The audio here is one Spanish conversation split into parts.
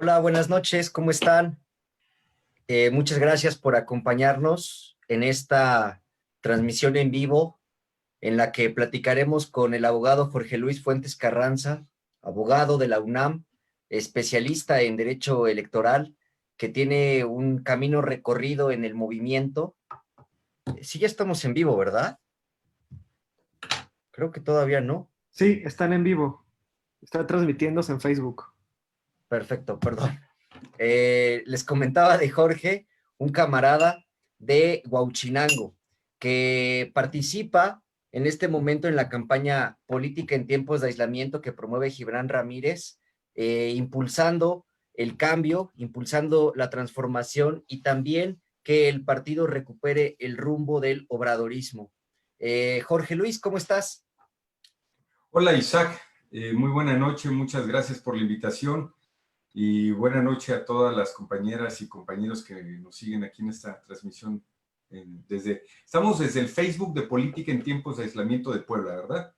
Hola, buenas noches, ¿cómo están? Muchas gracias por acompañarnos en esta transmisión en vivo en la que platicaremos con el abogado Jorge Luis Fuentes Carranza, abogado de la UNAM, especialista en derecho electoral, que tiene un camino recorrido en el movimiento. Sí, ya estamos en vivo, ¿verdad? Creo que todavía no. Sí, están en vivo. Está transmitiéndose en Facebook. Perfecto, perdón. Les comentaba de Jorge, un camarada de Huauchinango, que participa en este momento en la campaña política en tiempos de aislamiento que promueve Gibran Ramírez, impulsando el cambio, impulsando la transformación y también que el partido recupere el rumbo del obradorismo. Jorge Luis, ¿cómo estás? Hola Isaac, muy buena noche, muchas gracias por la invitación y buena noche a todas las compañeras y compañeros que nos siguen aquí en esta transmisión. Estamos desde el Facebook de Política en Tiempos de Aislamiento de Puebla, ¿verdad?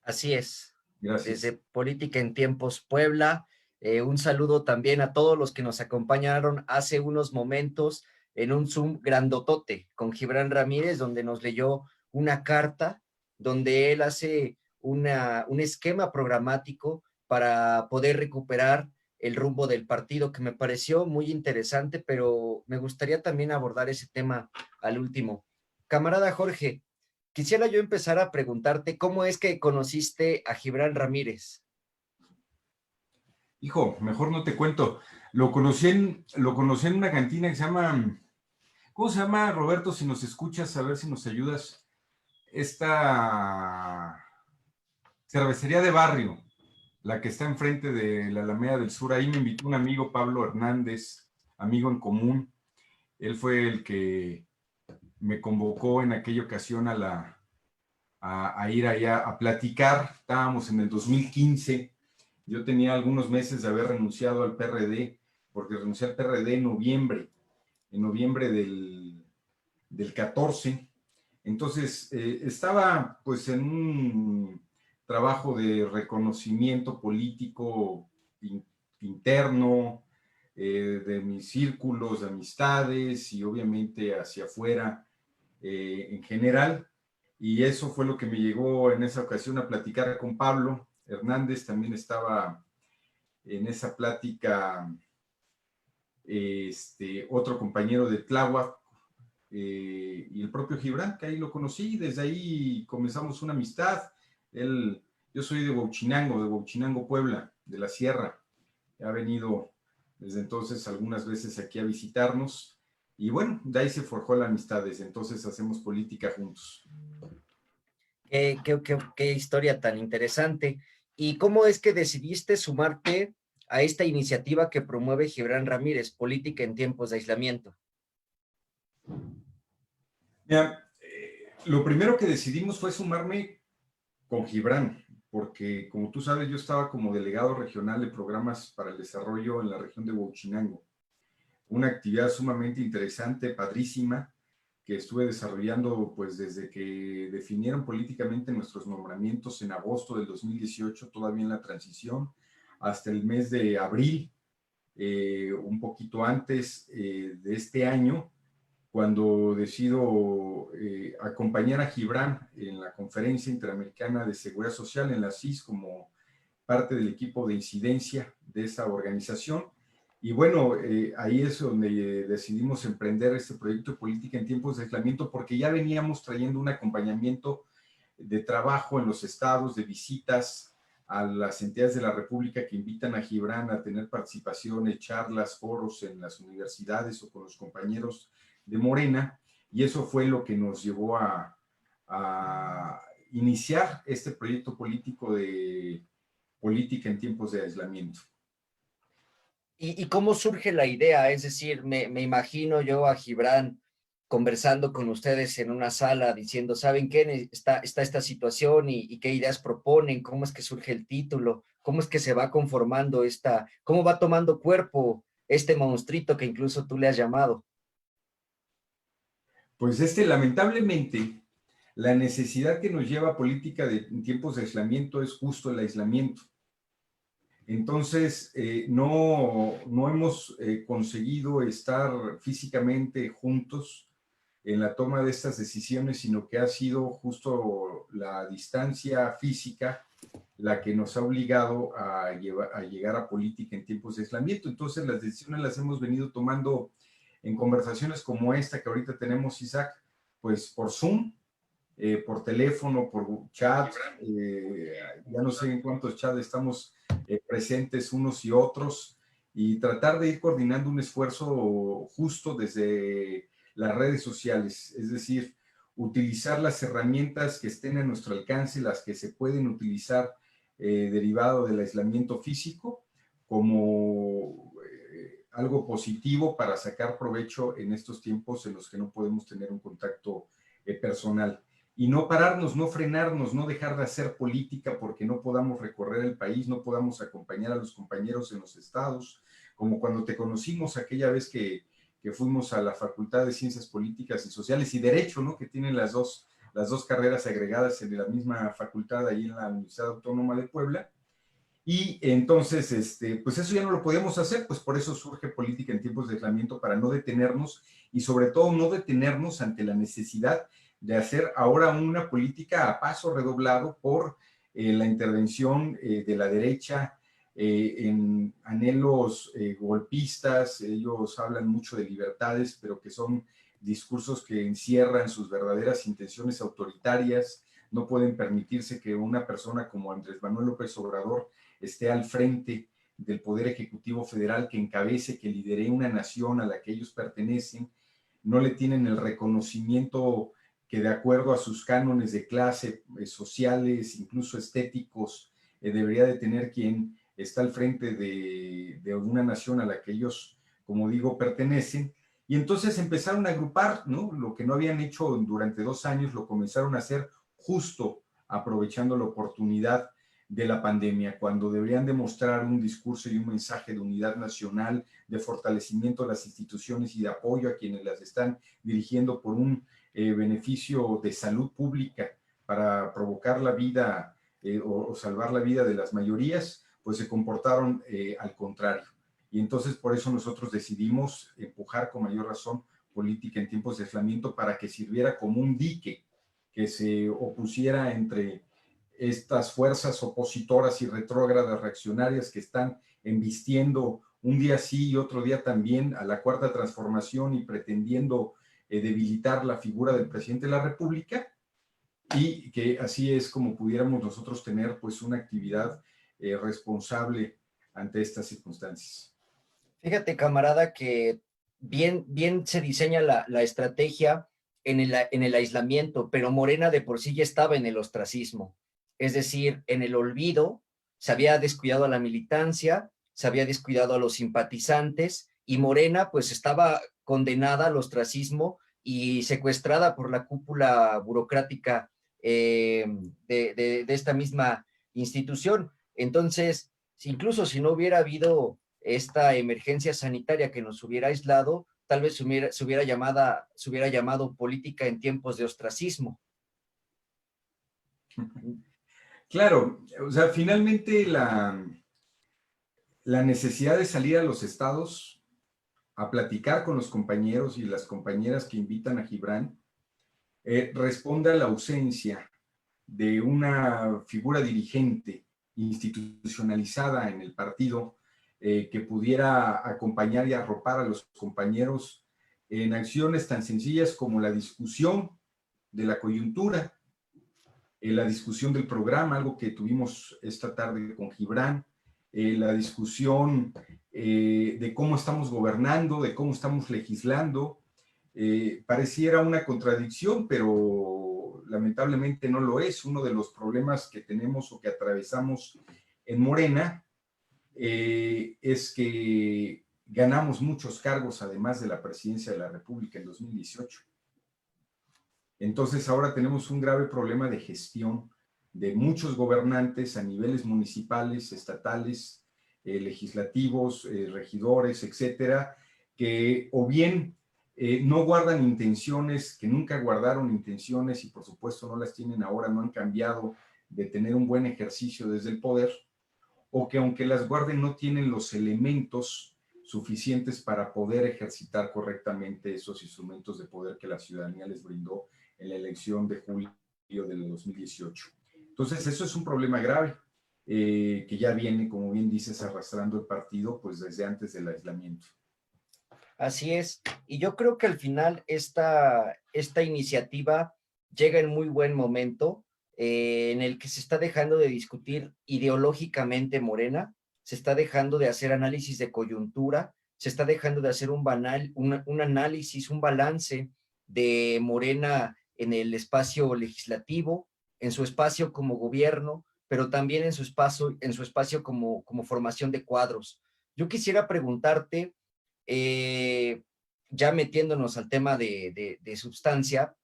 Así es. Gracias. Desde Política en Tiempos Puebla. Un saludo también a todos los que nos acompañaron hace unos momentos en un Zoom grandotote con Gibran Ramírez, donde nos leyó una carta, donde él hace un esquema programático para poder recuperar el rumbo del partido, que me pareció muy interesante, pero me gustaría también abordar ese tema al último. Camarada Jorge, quisiera yo empezar a preguntarte cómo es que conociste a Gibran Ramírez. Hijo, mejor no te cuento. Lo conocí en una cantina que se llama, ¿cómo se llama, Roberto? Si nos escuchas, a ver si nos ayudas. Esta cervecería de barrio, la que está enfrente de la Alameda del Sur. Ahí me invitó un amigo, Pablo Hernández, amigo en común. Él fue el que me convocó en aquella ocasión a ir allá a platicar. Estábamos en el 2015. Yo tenía algunos meses de haber renunciado al PRD, porque renuncié al PRD en noviembre del 14. Entonces, estaba pues en un trabajo de reconocimiento político interno, de mis círculos de amistades y obviamente hacia afuera en general. Y eso fue lo que me llegó en esa ocasión a platicar con Pablo Hernández. También estaba en esa plática otro compañero de Tláhuac, y el propio Gibran, que ahí lo conocí. Desde ahí comenzamos una amistad. Yo soy de Huauchinango, Puebla, de la Sierra. Ha venido desde entonces algunas veces aquí a visitarnos. Y bueno, de ahí se forjó la amistad. Desde entonces hacemos política juntos. Qué historia tan interesante. ¿Y cómo es que decidiste sumarte a esta iniciativa que promueve Gibran Ramírez, Política en Tiempos de Aislamiento? Mira, lo primero que decidimos fue sumarme con Gibran, porque como tú sabes, yo estaba como delegado regional de programas para el desarrollo en la región de Huauchinango. Una actividad sumamente interesante, padrísima, que estuve desarrollando pues desde que definieron políticamente nuestros nombramientos en agosto del 2018, todavía en la transición, hasta el mes de abril, un poquito antes de este año, cuando decido acompañar a Gibran en la Conferencia Interamericana de Seguridad Social, en la CIS, como parte del equipo de incidencia de esa organización. Y bueno, ahí es donde decidimos emprender este proyecto de política en tiempos de aislamiento, porque ya veníamos trayendo un acompañamiento de trabajo en los estados, de visitas a las entidades de la República que invitan a Gibran a tener participaciones, charlas, foros en las universidades o con los compañeros de Morena, y eso fue lo que nos llevó a iniciar este proyecto político de política en tiempos de aislamiento. ¿Y cómo surge la idea? Es decir, me imagino yo a Gibran conversando con ustedes en una sala diciendo, ¿saben qué? Está esta situación y qué ideas proponen, cómo es que surge el título, cómo es que se va conformando cómo va tomando cuerpo este monstruito que incluso tú le has llamado. Pues lamentablemente, la necesidad que nos lleva a política en tiempos de aislamiento es justo el aislamiento. Entonces, no hemos conseguido estar físicamente juntos en la toma de estas decisiones, sino que ha sido justo la distancia física la que nos ha obligado a llegar a política en tiempos de aislamiento. Entonces, las decisiones las hemos venido tomando en conversaciones como esta que ahorita tenemos, Isaac, pues por Zoom, por teléfono, por chat, ya no sé en cuántos chats estamos presentes unos y otros, y tratar de ir coordinando un esfuerzo justo desde las redes sociales, es decir, utilizar las herramientas que estén a nuestro alcance, las que se pueden utilizar derivado del aislamiento físico, como algo positivo para sacar provecho en estos tiempos en los que no podemos tener un contacto personal. Y no pararnos, no frenarnos, no dejar de hacer política porque no podamos recorrer el país, no podamos acompañar a los compañeros en los estados, como cuando te conocimos aquella vez que fuimos a la Facultad de Ciencias Políticas y Sociales y Derecho, ¿no? Que tienen las dos carreras agregadas en la misma facultad ahí en la Universidad Autónoma de Puebla. Y entonces, pues eso ya no lo podíamos hacer, pues por eso surge Política en Tiempos de Aislamiento, para no detenernos y sobre todo no detenernos ante la necesidad de hacer ahora una política a paso redoblado por la intervención de la derecha en anhelos golpistas. Ellos hablan mucho de libertades, pero que son discursos que encierran sus verdaderas intenciones autoritarias. No pueden permitirse que una persona como Andrés Manuel López Obrador esté al frente del Poder Ejecutivo Federal, que encabece, que lidere una nación a la que ellos pertenecen. No le tienen el reconocimiento que, de acuerdo a sus cánones de clase, sociales, incluso estéticos, debería de tener quien está al frente de una nación a la que ellos, como digo, pertenecen. Y entonces empezaron a agrupar, ¿no? Lo que no habían hecho durante 2 años, lo comenzaron a hacer justo aprovechando la oportunidad de la pandemia, cuando deberían demostrar un discurso y un mensaje de unidad nacional, de fortalecimiento de las instituciones y de apoyo a quienes las están dirigiendo por un beneficio de salud pública para provocar la vida o salvar la vida de las mayorías, pues se comportaron al contrario. Y entonces por eso nosotros decidimos empujar con mayor razón Política en Tiempos de Aislamiento, para que sirviera como un dique que se opusiera entre estas fuerzas opositoras y retrógradas reaccionarias que están embistiendo un día sí y otro día también a la Cuarta Transformación y pretendiendo debilitar la figura del presidente de la República, y que así es como pudiéramos nosotros tener pues una actividad responsable ante estas circunstancias. Fíjate, camarada, que bien se diseña la estrategia en el aislamiento, pero Morena de por sí ya estaba en el ostracismo, es decir, en el olvido. Se había descuidado a la militancia, se había descuidado a los simpatizantes, y Morena pues estaba condenada al ostracismo y secuestrada por la cúpula burocrática de esta misma institución. Entonces, incluso si no hubiera habido esta emergencia sanitaria que nos hubiera aislado, tal vez se hubiera llamado política en tiempos de ostracismo. Claro, o sea, finalmente la necesidad de salir a los estados a platicar con los compañeros y las compañeras que invitan a Gibran responde a la ausencia de una figura dirigente institucionalizada en el partido que pudiera acompañar y arropar a los compañeros en acciones tan sencillas como la discusión de la coyuntura, la discusión del programa, algo que tuvimos esta tarde con Gibran, la discusión de cómo estamos gobernando, de cómo estamos legislando. Pareciera una contradicción, pero lamentablemente no lo es. Uno de los problemas que tenemos o que atravesamos en Morena es que ganamos muchos cargos, además de la presidencia de la República en 2018. Entonces ahora tenemos un grave problema de gestión de muchos gobernantes a niveles municipales, estatales, legislativos, regidores, etcétera, que o bien no guardan intenciones, que nunca guardaron intenciones y por supuesto no las tienen ahora, no han cambiado de tener un buen ejercicio desde el poder, o que aunque las guarden no tienen los elementos suficientes para poder ejercitar correctamente esos instrumentos de poder que la ciudadanía les brindó en la elección de julio del 2018. Entonces, eso es un problema grave que ya viene, como bien dices, arrastrando el partido pues desde antes del aislamiento. Así es, y yo creo que al final esta iniciativa llega en muy buen momento, en el que se está dejando de discutir ideológicamente Morena, se está dejando de hacer análisis de coyuntura, se está dejando de hacer un análisis, un balance de Morena en el espacio legislativo, en su espacio como gobierno, pero también en su espacio como formación de cuadros. Yo quisiera preguntarte, eh, ya metiéndonos al tema de sustancia,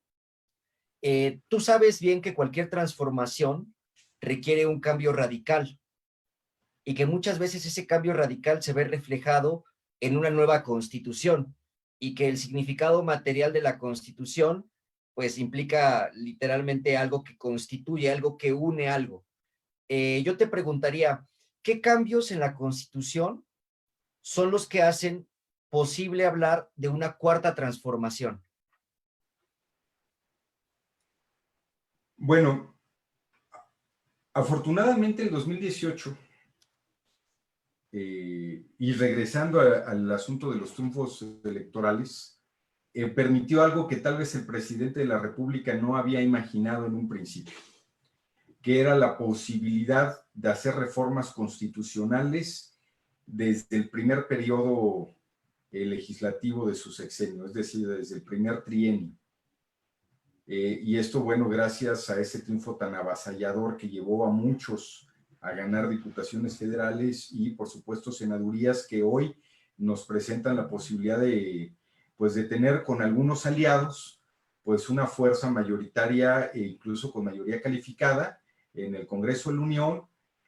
tú sabes bien que cualquier transformación requiere un cambio radical y que muchas veces ese cambio radical se ve reflejado en una nueva constitución y que el significado material de la constitución pues implica literalmente algo que constituye, algo que une algo. Yo te preguntaría, ¿qué cambios en la constitución son los que hacen posible hablar de una cuarta transformación? Bueno, afortunadamente en 2018, y regresando al asunto de los triunfos electorales, permitió algo que tal vez el presidente de la República no había imaginado en un principio, que era la posibilidad de hacer reformas constitucionales desde el primer periodo legislativo de su sexenio, es decir, desde el primer trienio. Y esto, bueno, gracias a ese triunfo tan avasallador que llevó a muchos a ganar diputaciones federales y, por supuesto, senadurías que hoy nos presentan la posibilidad de, pues, de tener con algunos aliados, pues, una fuerza mayoritaria e incluso con mayoría calificada en el Congreso de la Unión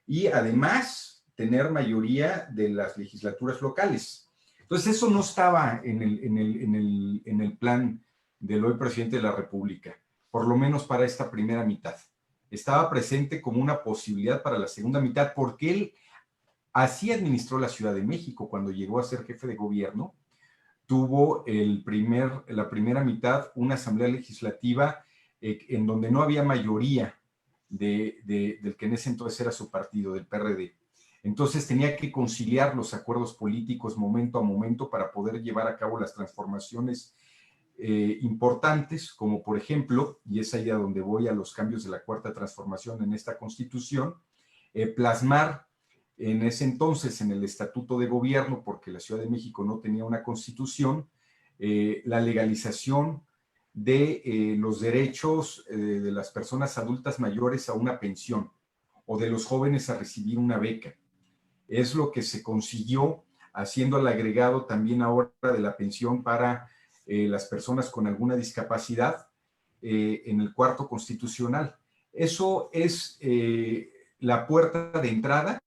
y, además, tener mayoría de las legislaturas locales. Entonces, eso no estaba en el plan del hoy presidente de la República, por lo menos para esta primera mitad. Estaba presente como una posibilidad para la segunda mitad, porque él así administró la Ciudad de México cuando llegó a ser jefe de gobierno. Tuvo la primera mitad una asamblea legislativa en donde no había mayoría del que en ese entonces era su partido, del PRD. Entonces tenía que conciliar los acuerdos políticos momento a momento para poder llevar a cabo las transformaciones importantes, como por ejemplo, y es ahí a donde voy a los cambios de la cuarta transformación en esta Constitución, plasmar en ese entonces en el Estatuto de Gobierno, porque la Ciudad de México no tenía una Constitución, la legalización de los derechos de las personas adultas mayores a una pensión o de los jóvenes a recibir una beca. Es lo que se consiguió haciendo el agregado también ahora de la pensión para las personas con alguna discapacidad en el cuarto constitucional. Eso es la puerta de entrada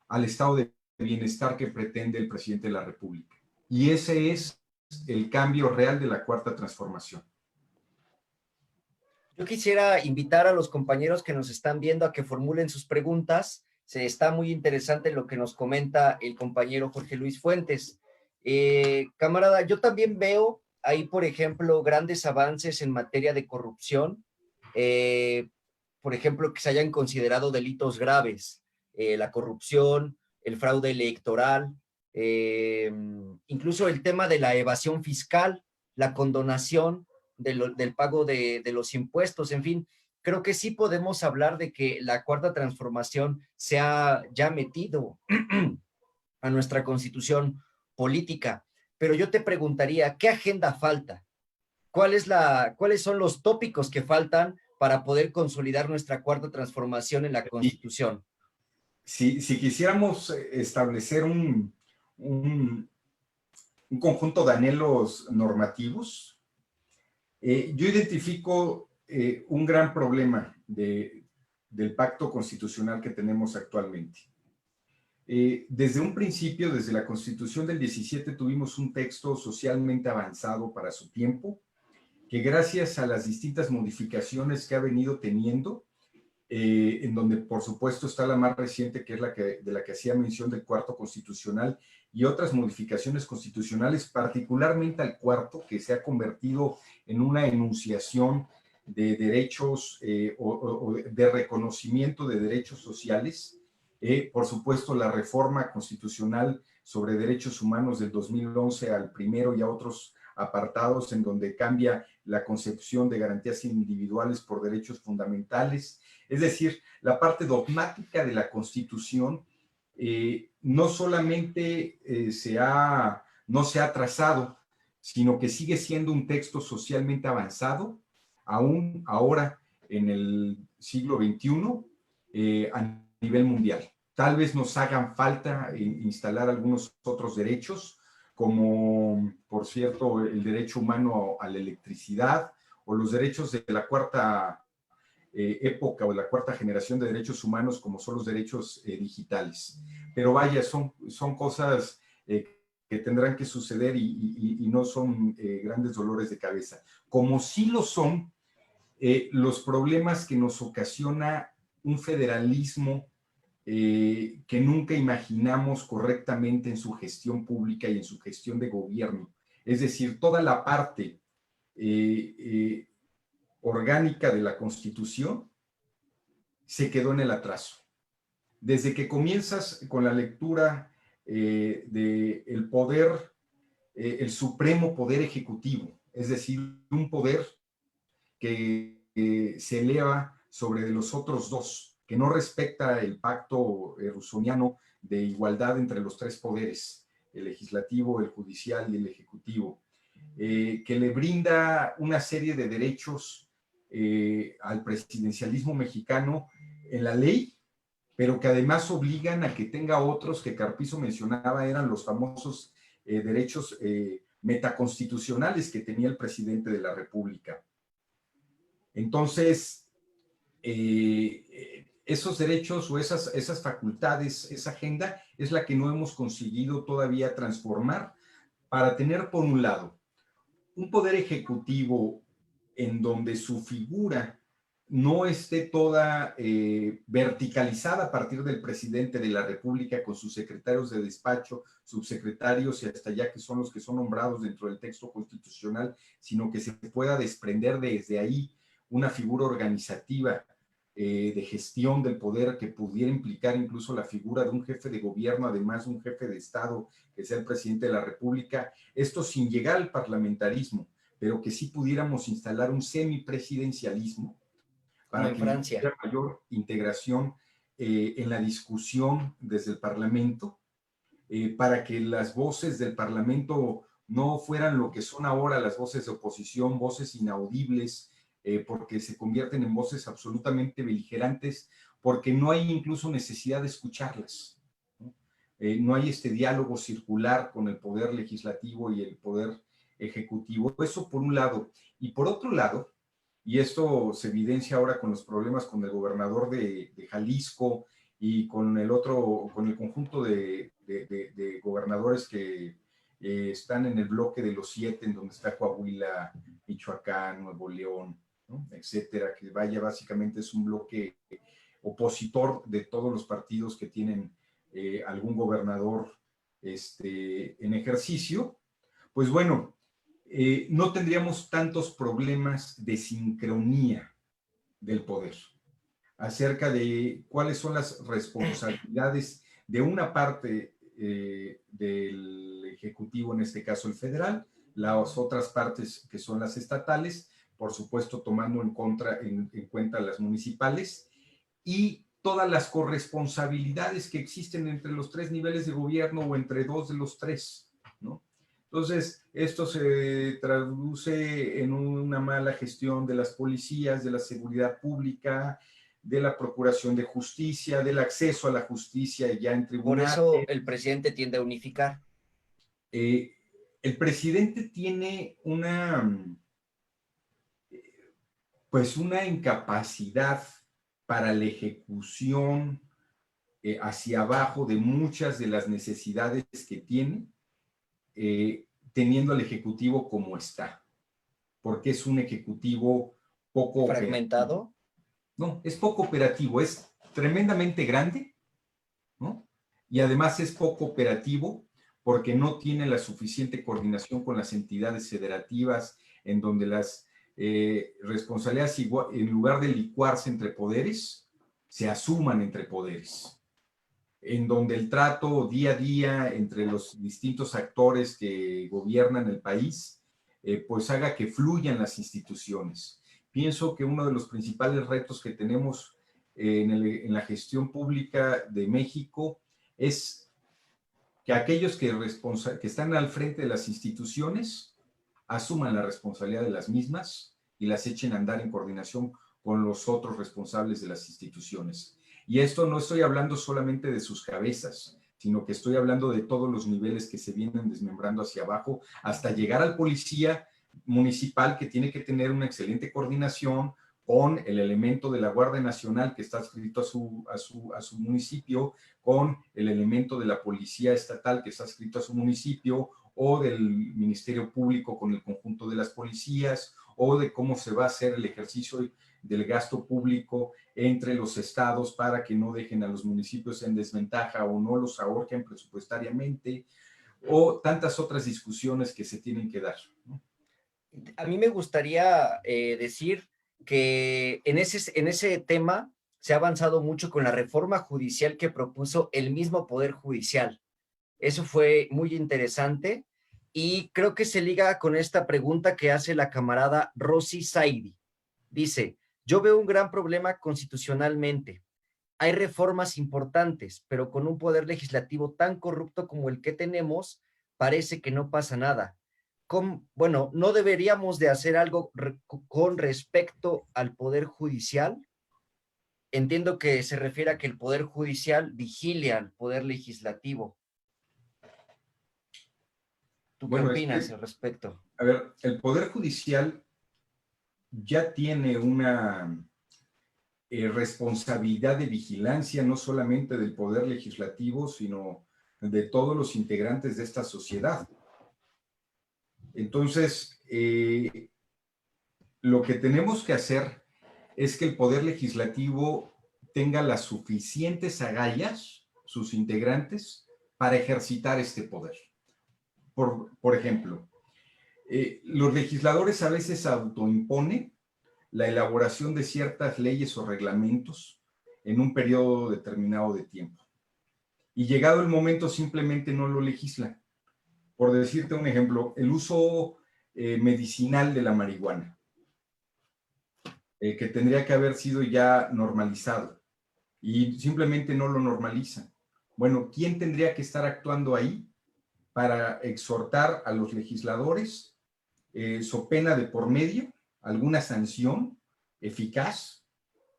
al estado de bienestar que pretende el presidente de la República. Y ese es el cambio real de la cuarta transformación. Yo quisiera invitar a los compañeros que nos están viendo a que formulen sus preguntas. Está muy interesante lo que nos comenta el compañero Jorge Luis Fuentes. Camarada, yo también veo ahí, por ejemplo, grandes avances en materia de corrupción. Por ejemplo, que se hayan considerado delitos graves, la corrupción, el fraude electoral, incluso el tema de la evasión fiscal, la condonación del pago de los impuestos, en fin, creo que sí podemos hablar de que la cuarta transformación se ha ya metido a nuestra constitución política. Pero yo te preguntaría, ¿qué agenda falta? ¿Cuáles son los tópicos que faltan para poder consolidar nuestra cuarta transformación en la Constitución? Si quisiéramos establecer un conjunto de anhelos normativos, yo identifico un gran problema del pacto constitucional que tenemos actualmente. Desde un principio, desde la Constitución del 17, tuvimos un texto socialmente avanzado para su tiempo, que gracias a las distintas modificaciones que ha venido teniendo, en donde por supuesto está la más reciente, que es de la que hacía mención del cuarto constitucional y otras modificaciones constitucionales, particularmente al cuarto, que se ha convertido en una enunciación de derechos o de reconocimiento de derechos sociales. Por supuesto, la reforma constitucional sobre derechos humanos del 2011 al primero y a otros apartados en donde cambia la concepción de garantías individuales por derechos fundamentales. Es decir, la parte dogmática de la Constitución no solamente no se ha trazado, sino que sigue siendo un texto socialmente avanzado, aún ahora en el siglo XXI, a nivel mundial. Tal vez nos hagan falta instalar algunos otros derechos, como, por cierto, el derecho humano a la electricidad o los derechos de la cuarta época o la cuarta generación de derechos humanos, como son los derechos digitales. Pero vaya, son cosas que tendrán que suceder y no son grandes dolores de cabeza. Como sí lo son los problemas que nos ocasiona un federalismo que nunca imaginamos correctamente en su gestión pública y en su gestión de gobierno. Es decir, toda la parte orgánica de la Constitución se quedó en el atraso. Desde que comienzas con la lectura del poder, el supremo poder ejecutivo, es decir, un poder que se eleva sobre los otros dos, que no respecta el pacto rusoniano de igualdad entre los tres poderes, el legislativo, el judicial y el ejecutivo, que le brinda una serie de derechos al presidencialismo mexicano en la ley, pero que además obligan a que tenga otros que Carpizo mencionaba, eran los famosos derechos metaconstitucionales que tenía el presidente de la República. Entonces, esos derechos o esas facultades, esa agenda, es la que no hemos conseguido todavía transformar para tener, por un lado, un poder ejecutivo en donde su figura no esté toda verticalizada a partir del presidente de la República con sus secretarios de despacho, subsecretarios y hasta allá que son los que son nombrados dentro del texto constitucional, sino que se pueda desprender desde ahí una figura organizativa de gestión del poder que pudiera implicar incluso la figura de un jefe de gobierno, además de un jefe de Estado que sea el presidente de la República, esto sin llegar al parlamentarismo, pero que sí pudiéramos instalar un semipresidencialismo para que haya mayor integración en la discusión desde el Parlamento, para que las voces del Parlamento no fueran lo que son ahora las voces de oposición, voces inaudibles, porque se convierten en voces absolutamente beligerantes, porque no hay incluso necesidad de escucharlas. No hay este diálogo circular con el poder legislativo y el poder ejecutivo. Eso por un lado. Y por otro lado, y esto se evidencia ahora con los problemas con el gobernador de Jalisco y con el conjunto de gobernadores que están en el bloque de los 7, en donde está Coahuila, Michoacán, Nuevo León, ¿no? Etcétera, que vaya, básicamente es un bloque opositor de todos los partidos que tienen algún gobernador en ejercicio. Pues bueno, no tendríamos tantos problemas de sincronía del poder acerca de cuáles son las responsabilidades de una parte del Ejecutivo, en este caso el federal, las otras partes que son las estatales, por supuesto tomando en cuenta las municipales, y todas las corresponsabilidades que existen entre los tres niveles de gobierno o entre dos de los tres, ¿no? Entonces, esto se traduce en una mala gestión de las policías, de la seguridad pública, de la procuración de justicia, del acceso a la justicia ya en tribunales. Por eso el presidente tiende a unificar. El presidente tiene pues una incapacidad para la ejecución hacia abajo de muchas de las necesidades que tiene, teniendo al Ejecutivo como está, porque es un Ejecutivo poco fragmentado. No, es poco operativo, es tremendamente grande, ¿no? Y además es poco operativo porque no tiene la suficiente coordinación con las entidades federativas en donde las responsabilidades, en lugar de licuarse entre poderes, se asuman entre poderes, en donde el trato día a día entre los distintos actores que gobiernan el país, pues haga que fluyan las instituciones. Pienso que uno de los principales retos que tenemos en la gestión pública de México es que aquellos que están al frente de las instituciones asuman la responsabilidad de las mismas y las echen a andar en coordinación con los otros responsables de las instituciones. Y esto no estoy hablando solamente de sus cabezas, sino que estoy hablando de todos los niveles que se vienen desmembrando hacia abajo hasta llegar al policía municipal, que tiene que tener una excelente coordinación con el elemento de la Guardia Nacional que está adscrito a su municipio, con el elemento de la Policía Estatal que está adscrito a su municipio, o del Ministerio Público con el conjunto de las policías, o de cómo se va a hacer el ejercicio del gasto público entre los estados para que no dejen a los municipios en desventaja o no los ahorquen presupuestariamente, o tantas otras discusiones que se tienen que dar, ¿no? A mí me gustaría decir que en ese tema se ha avanzado mucho con la reforma judicial que propuso el mismo Poder Judicial. Eso fue muy interesante y creo que se liga con esta pregunta que hace la camarada Rosy Saidi. Dice, yo veo un gran problema constitucionalmente. Hay reformas importantes, pero con un poder legislativo tan corrupto como el que tenemos, parece que no pasa nada. Bueno, ¿no deberíamos de hacer algo con respecto al Poder Judicial? Entiendo que se refiere a que el Poder Judicial vigile al Poder Legislativo. ¿Tú qué Bueno, opinas al respecto? a ver, el Poder Judicial ya tiene una responsabilidad de vigilancia no solamente del Poder Legislativo, sino de todos los integrantes de esta sociedad. Entonces, lo que tenemos que hacer es que el Poder Legislativo tenga las suficientes agallas, sus integrantes, para ejercitar este poder. Por ejemplo, los legisladores a veces autoimponen la elaboración de ciertas leyes o reglamentos en un periodo determinado de tiempo. Y llegado el momento simplemente no lo legislan. Por decirte un ejemplo, el uso medicinal de la marihuana, que tendría que haber sido ya normalizado, y simplemente no lo normalizan. Bueno, ¿quién tendría que estar actuando ahí para exhortar a los legisladores, so pena de por medio, alguna sanción eficaz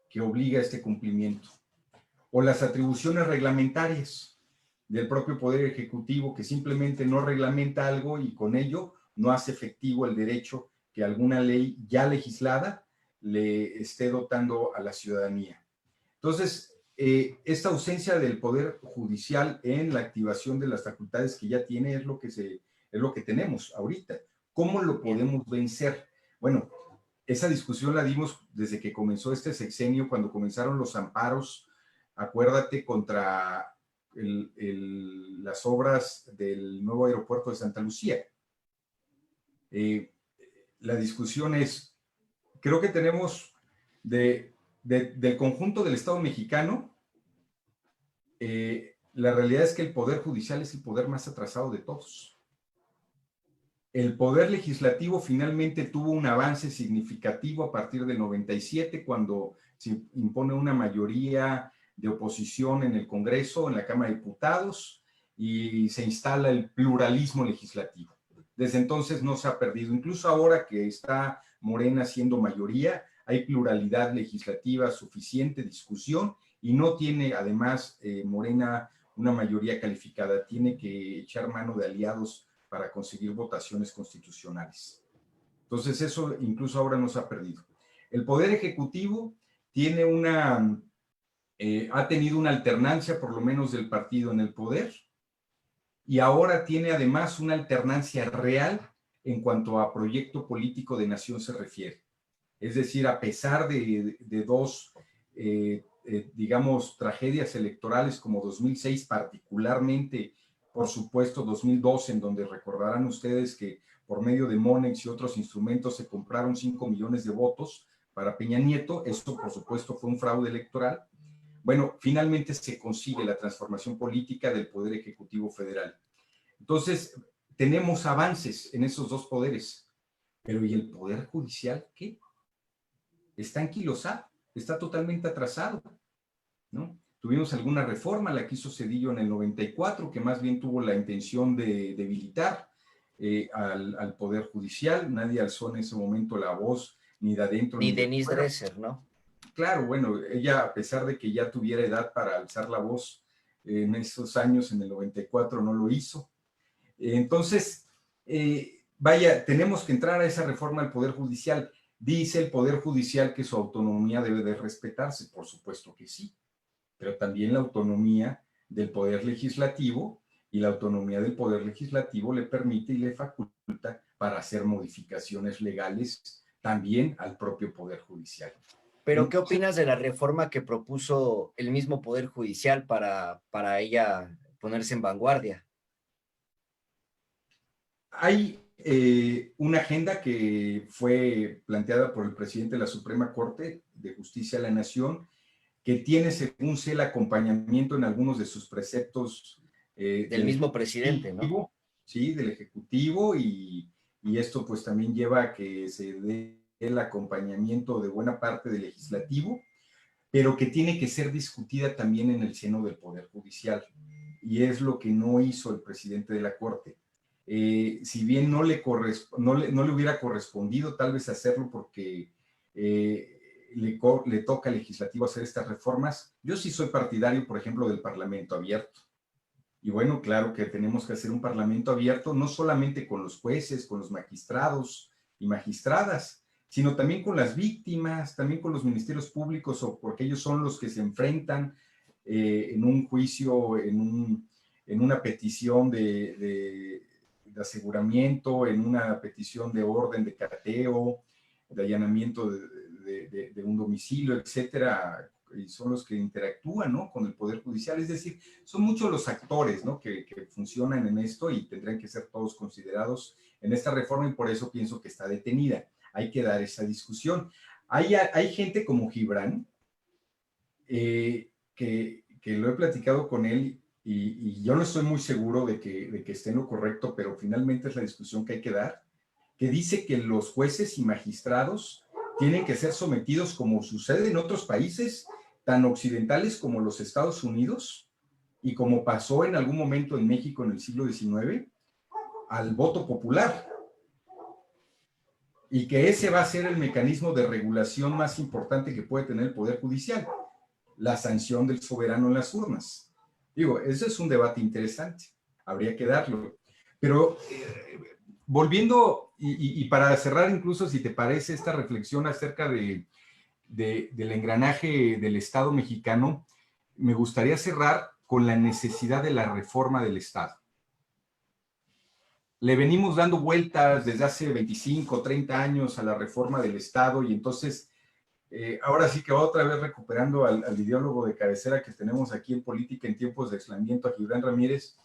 que obliga a este cumplimiento? O las atribuciones reglamentarias del propio Poder Ejecutivo, que simplemente no reglamenta algo y con ello no hace efectivo el derecho que alguna ley ya legislada le esté dotando a la ciudadanía. Entonces, esta ausencia del Poder Judicial en la activación de las facultades que ya tiene es lo que tenemos ahorita. ¿Cómo lo podemos vencer? Bueno, esa discusión la dimos desde que comenzó este sexenio, cuando comenzaron los amparos, acuérdate, contra las obras del nuevo aeropuerto de Santa Lucía. La discusión es, creo que tenemos del conjunto del Estado mexicano, la realidad es que el Poder Judicial es el poder más atrasado de todos. El Poder Legislativo finalmente tuvo un avance significativo a partir del 97, cuando se impone una mayoría de oposición en el Congreso, en la Cámara de Diputados, y se instala el pluralismo legislativo. Desde entonces no se ha perdido. Incluso ahora que está Morena siendo mayoría, hay pluralidad legislativa suficiente, discusión, y no tiene además Morena una mayoría calificada. Tiene que echar mano de aliados para conseguir votaciones constitucionales. Entonces eso incluso ahora no se ha perdido. El Poder Ejecutivo tiene ha tenido una alternancia por lo menos del partido en el poder, y ahora tiene además una alternancia real en cuanto a proyecto político de nación se refiere. Es decir, a pesar de dos digamos, tragedias electorales como 2006, particularmente, por supuesto, 2012, en donde recordarán ustedes que por medio de Monex y otros instrumentos se compraron 5 millones de votos para Peña Nieto. Esto, por supuesto, fue un fraude electoral. Bueno, finalmente se consigue la transformación política del Poder Ejecutivo Federal. Entonces, tenemos avances en esos dos poderes. Pero ¿y el Poder Judicial qué? Está anquilosado, está totalmente atrasado, ¿no? Tuvimos alguna reforma, la que hizo Zedillo en el 94, que más bien tuvo la intención de debilitar al Poder Judicial. Nadie alzó en ese momento la voz, ni de adentro Ni ni de Denise afuera. Dresser, ¿no? Claro, bueno, ella, a pesar de que ya tuviera edad para alzar la voz en esos años, en el 94, no lo hizo. Entonces, vaya, tenemos que entrar a esa reforma del Poder Judicial. Dice el Poder Judicial que su autonomía debe de respetarse, por supuesto que sí, pero también la autonomía del Poder Legislativo, y la autonomía del Poder Legislativo le permite y le faculta para hacer modificaciones legales también al propio Poder Judicial. Pero, ¿qué Entonces, opinas de la reforma que propuso el mismo Poder Judicial para ella ponerse en vanguardia? hay una agenda que fue planteada por el presidente de la Suprema Corte de Justicia de la Nación, que tiene, según sé, el acompañamiento en algunos de sus preceptos Del mismo presidente, ¿no? sí, del Ejecutivo, y esto pues también lleva a que se dé el acompañamiento de buena parte del Legislativo, pero que tiene que ser discutida también en el seno del Poder Judicial, y es lo que no hizo el presidente de la Corte. Si bien no le hubiera correspondido tal vez hacerlo porque le toca al legislativo hacer estas reformas, yo sí soy partidario, por ejemplo, del Parlamento abierto. Y bueno, claro que tenemos que hacer un Parlamento abierto, no solamente con los jueces, con los magistrados y magistradas, sino también con las víctimas, también con los ministerios públicos, o porque ellos son los que se enfrentan en un juicio, en una petición de aseguramiento, en una petición de orden de cateo, de allanamiento de un domicilio, etcétera, y son los que interactúan, ¿no?, con el Poder Judicial. Es decir, son muchos los actores, ¿no?, que funcionan en esto, y tendrán que ser todos considerados en esta reforma, y por eso pienso que está detenida. Hay que dar esa discusión. Hay gente como Gibran, que lo he platicado con él, y yo no estoy muy seguro de que esté en lo correcto, pero finalmente es la discusión que hay que dar, que dice que los jueces y magistrados tienen que ser sometidos, como sucede en otros países tan occidentales como los Estados Unidos, y como pasó en algún momento en México en el siglo XIX, al voto popular, y que ese va a ser el mecanismo de regulación más importante que puede tener el Poder Judicial, la sanción del soberano en las urnas. Digo, ese es un debate interesante, habría que darlo. Pero volviendo, y para cerrar incluso, si te parece, esta reflexión acerca del engranaje del Estado mexicano, me gustaría cerrar con la necesidad de la reforma del Estado. Le venimos dando vueltas desde hace 25, 30 años a la reforma del Estado, y entonces ahora sí que otra vez recuperando al ideólogo de cabecera que tenemos aquí en política en tiempos de aislamiento, a Gibran Ramírez,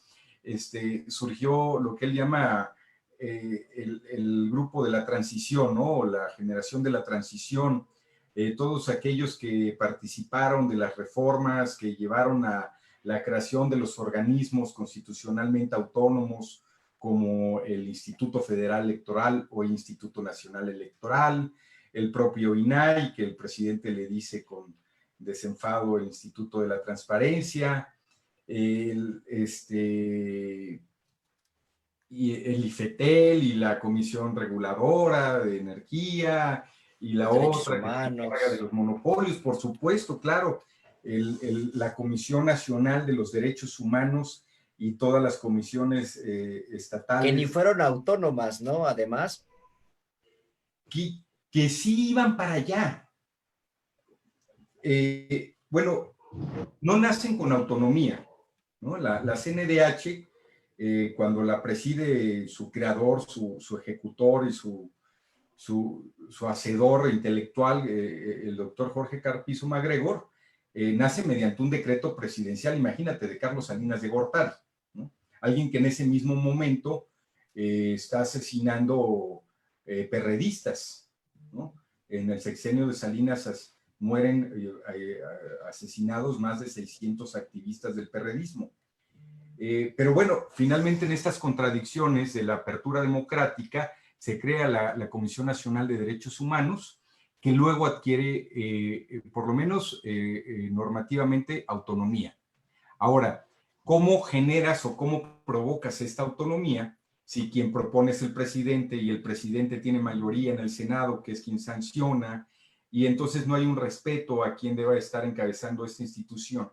surgió lo que él llama el grupo de la transición, ¿no?, o la generación de la transición, todos aquellos que participaron de las reformas que llevaron a la creación de los organismos constitucionalmente autónomos, como el Instituto Federal Electoral o Instituto Nacional Electoral, el propio INAI, que el presidente le dice con desenfado el Instituto de la Transparencia, y el IFETEL y la Comisión Reguladora de Energía, y la otra que se encarga de los monopolios, por supuesto, claro, la Comisión Nacional de los Derechos Humanos, y todas las comisiones estatales. Que ni fueron autónomas, ¿no? Además. Que sí iban para allá. Bueno, no nacen con autonomía, ¿no? La CNDH, cuando la preside su creador, su ejecutor y su su hacedor intelectual, el doctor Jorge Carpizo MacGregor, nace mediante un decreto presidencial, imagínate, de Carlos Salinas de Gortari, ¿no? Alguien que en ese mismo momento está asesinando perredistas, ¿no? En el sexenio de Salinas mueren asesinados más de 600 activistas del perredismo. Pero bueno, finalmente en estas contradicciones de la apertura democrática se crea la Comisión Nacional de Derechos Humanos, que luego adquiere, por lo menos normativamente, autonomía. Ahora, ¿cómo generas o cómo provocas esta autonomía si quien propone es el presidente y el presidente tiene mayoría en el Senado, que es quien sanciona, y entonces no hay un respeto a quien deba estar encabezando esta institución?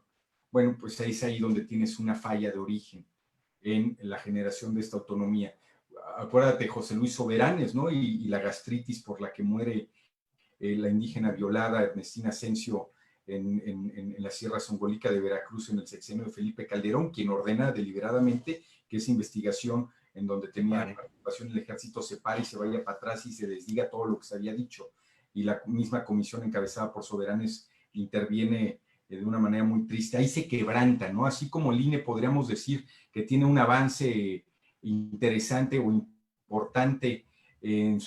Bueno, pues es ahí donde tienes una falla de origen en la generación de esta autonomía. Acuérdate, José Luis Soberanes, ¿no? Y la gastritis por la que muere la indígena violada Ernestina Asensio en la Sierra Zongolica de Veracruz en el sexenio de Felipe Calderón, quien ordena deliberadamente que esa investigación en donde tenía participación el ejército se pare y se vaya para atrás y se desdiga todo lo que se había dicho. Y la misma comisión encabezada por Soberanes interviene de una manera muy triste. Ahí se quebranta, ¿no? Así como el INE podríamos decir que tiene un avance interesante o importante en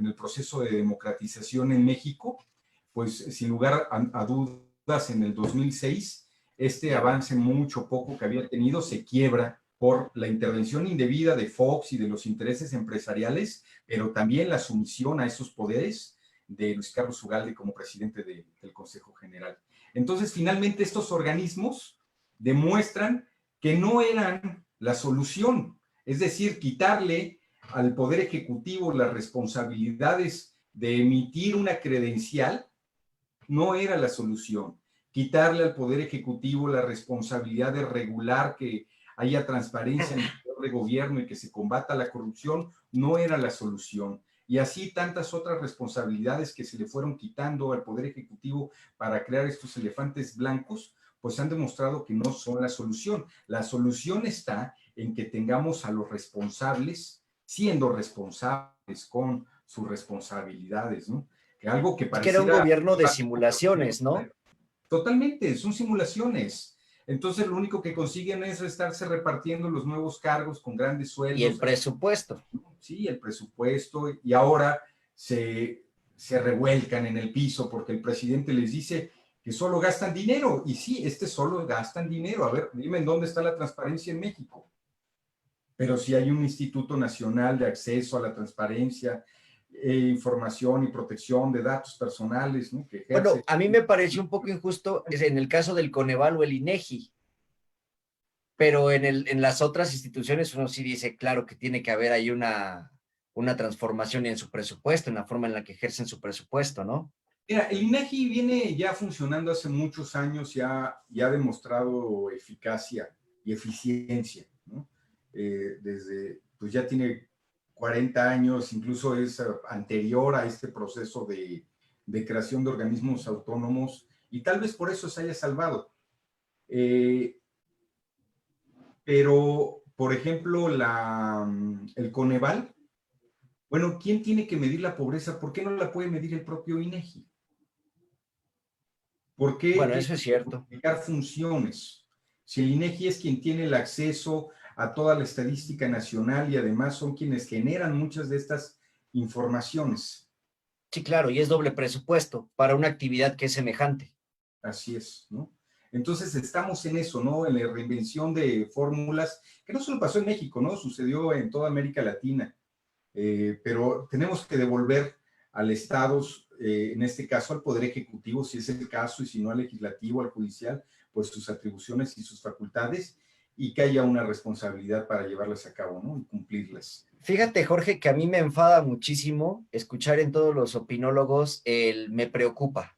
el proceso de democratización en México, pues sin lugar a dudas en el 2006, este avance mucho poco que había tenido se quiebra por la intervención indebida de Fox y de los intereses empresariales, pero también la sumisión a esos poderes de Luis Carlos Ugalde como presidente del Consejo General. Entonces, finalmente, estos organismos demuestran que no eran la solución, es decir, quitarle al Poder Ejecutivo las responsabilidades de emitir una credencial no era la solución. Quitarle al Poder Ejecutivo la responsabilidad de regular que haya transparencia en el poder de gobierno y que se combata la corrupción no era la solución. Y así tantas otras responsabilidades que se le fueron quitando al Poder Ejecutivo para crear estos elefantes blancos, pues han demostrado que no son la solución. La solución está en que tengamos a los responsables siendo responsables con sus responsabilidades, ¿no? Que algo que Es que era un pareciera... gobierno de simulaciones, ¿no? Totalmente, son simulaciones. Entonces lo único que consiguen es estarse repartiendo los nuevos cargos con grandes sueldos. Y el presupuesto. Sí, el presupuesto, y ahora se revuelcan en el piso porque el presidente les dice que solo gastan dinero. Y sí, solo gastan dinero. A ver, dime en dónde está la transparencia en México. Pero si hay un Instituto Nacional de Acceso a la Transparencia, Información y Protección de Datos Personales, ¿no? Que ejerce... Bueno, a mí me pareció un poco injusto en el caso del Coneval o el INEGI, pero en las otras instituciones uno sí dice, claro, que tiene que haber ahí una transformación en su presupuesto, en la forma en la que ejercen su presupuesto, ¿no? Mira, el INEGI viene ya funcionando hace muchos años, ya ha demostrado eficacia y eficiencia, ¿no? Pues ya tiene 40 años, incluso es anterior a este proceso de creación de organismos autónomos, y tal vez por eso se haya salvado. Pero, por ejemplo, el Coneval, bueno, ¿quién tiene que medir la pobreza? ¿Por qué no la puede medir el propio INEGI? ¿Por qué bueno, eso es cierto. Funciones? Si el INEGI es quien tiene el acceso a toda la estadística nacional y además son quienes generan muchas de estas informaciones. Sí, claro, y es doble presupuesto para una actividad que es semejante. Así es, ¿no? Entonces estamos en eso, ¿no? En la reinvención de fórmulas, que no solo pasó en México, ¿no? Sucedió en toda América Latina. Pero tenemos que devolver al Estado, en este caso al Poder Ejecutivo, si es el caso, y si no al Legislativo, al Judicial, pues sus atribuciones y sus facultades, y que haya una responsabilidad para llevarlas a cabo, ¿no? Y cumplirlas. Fíjate, Jorge, que a mí me enfada muchísimo escuchar en todos los opinólogos el me preocupa.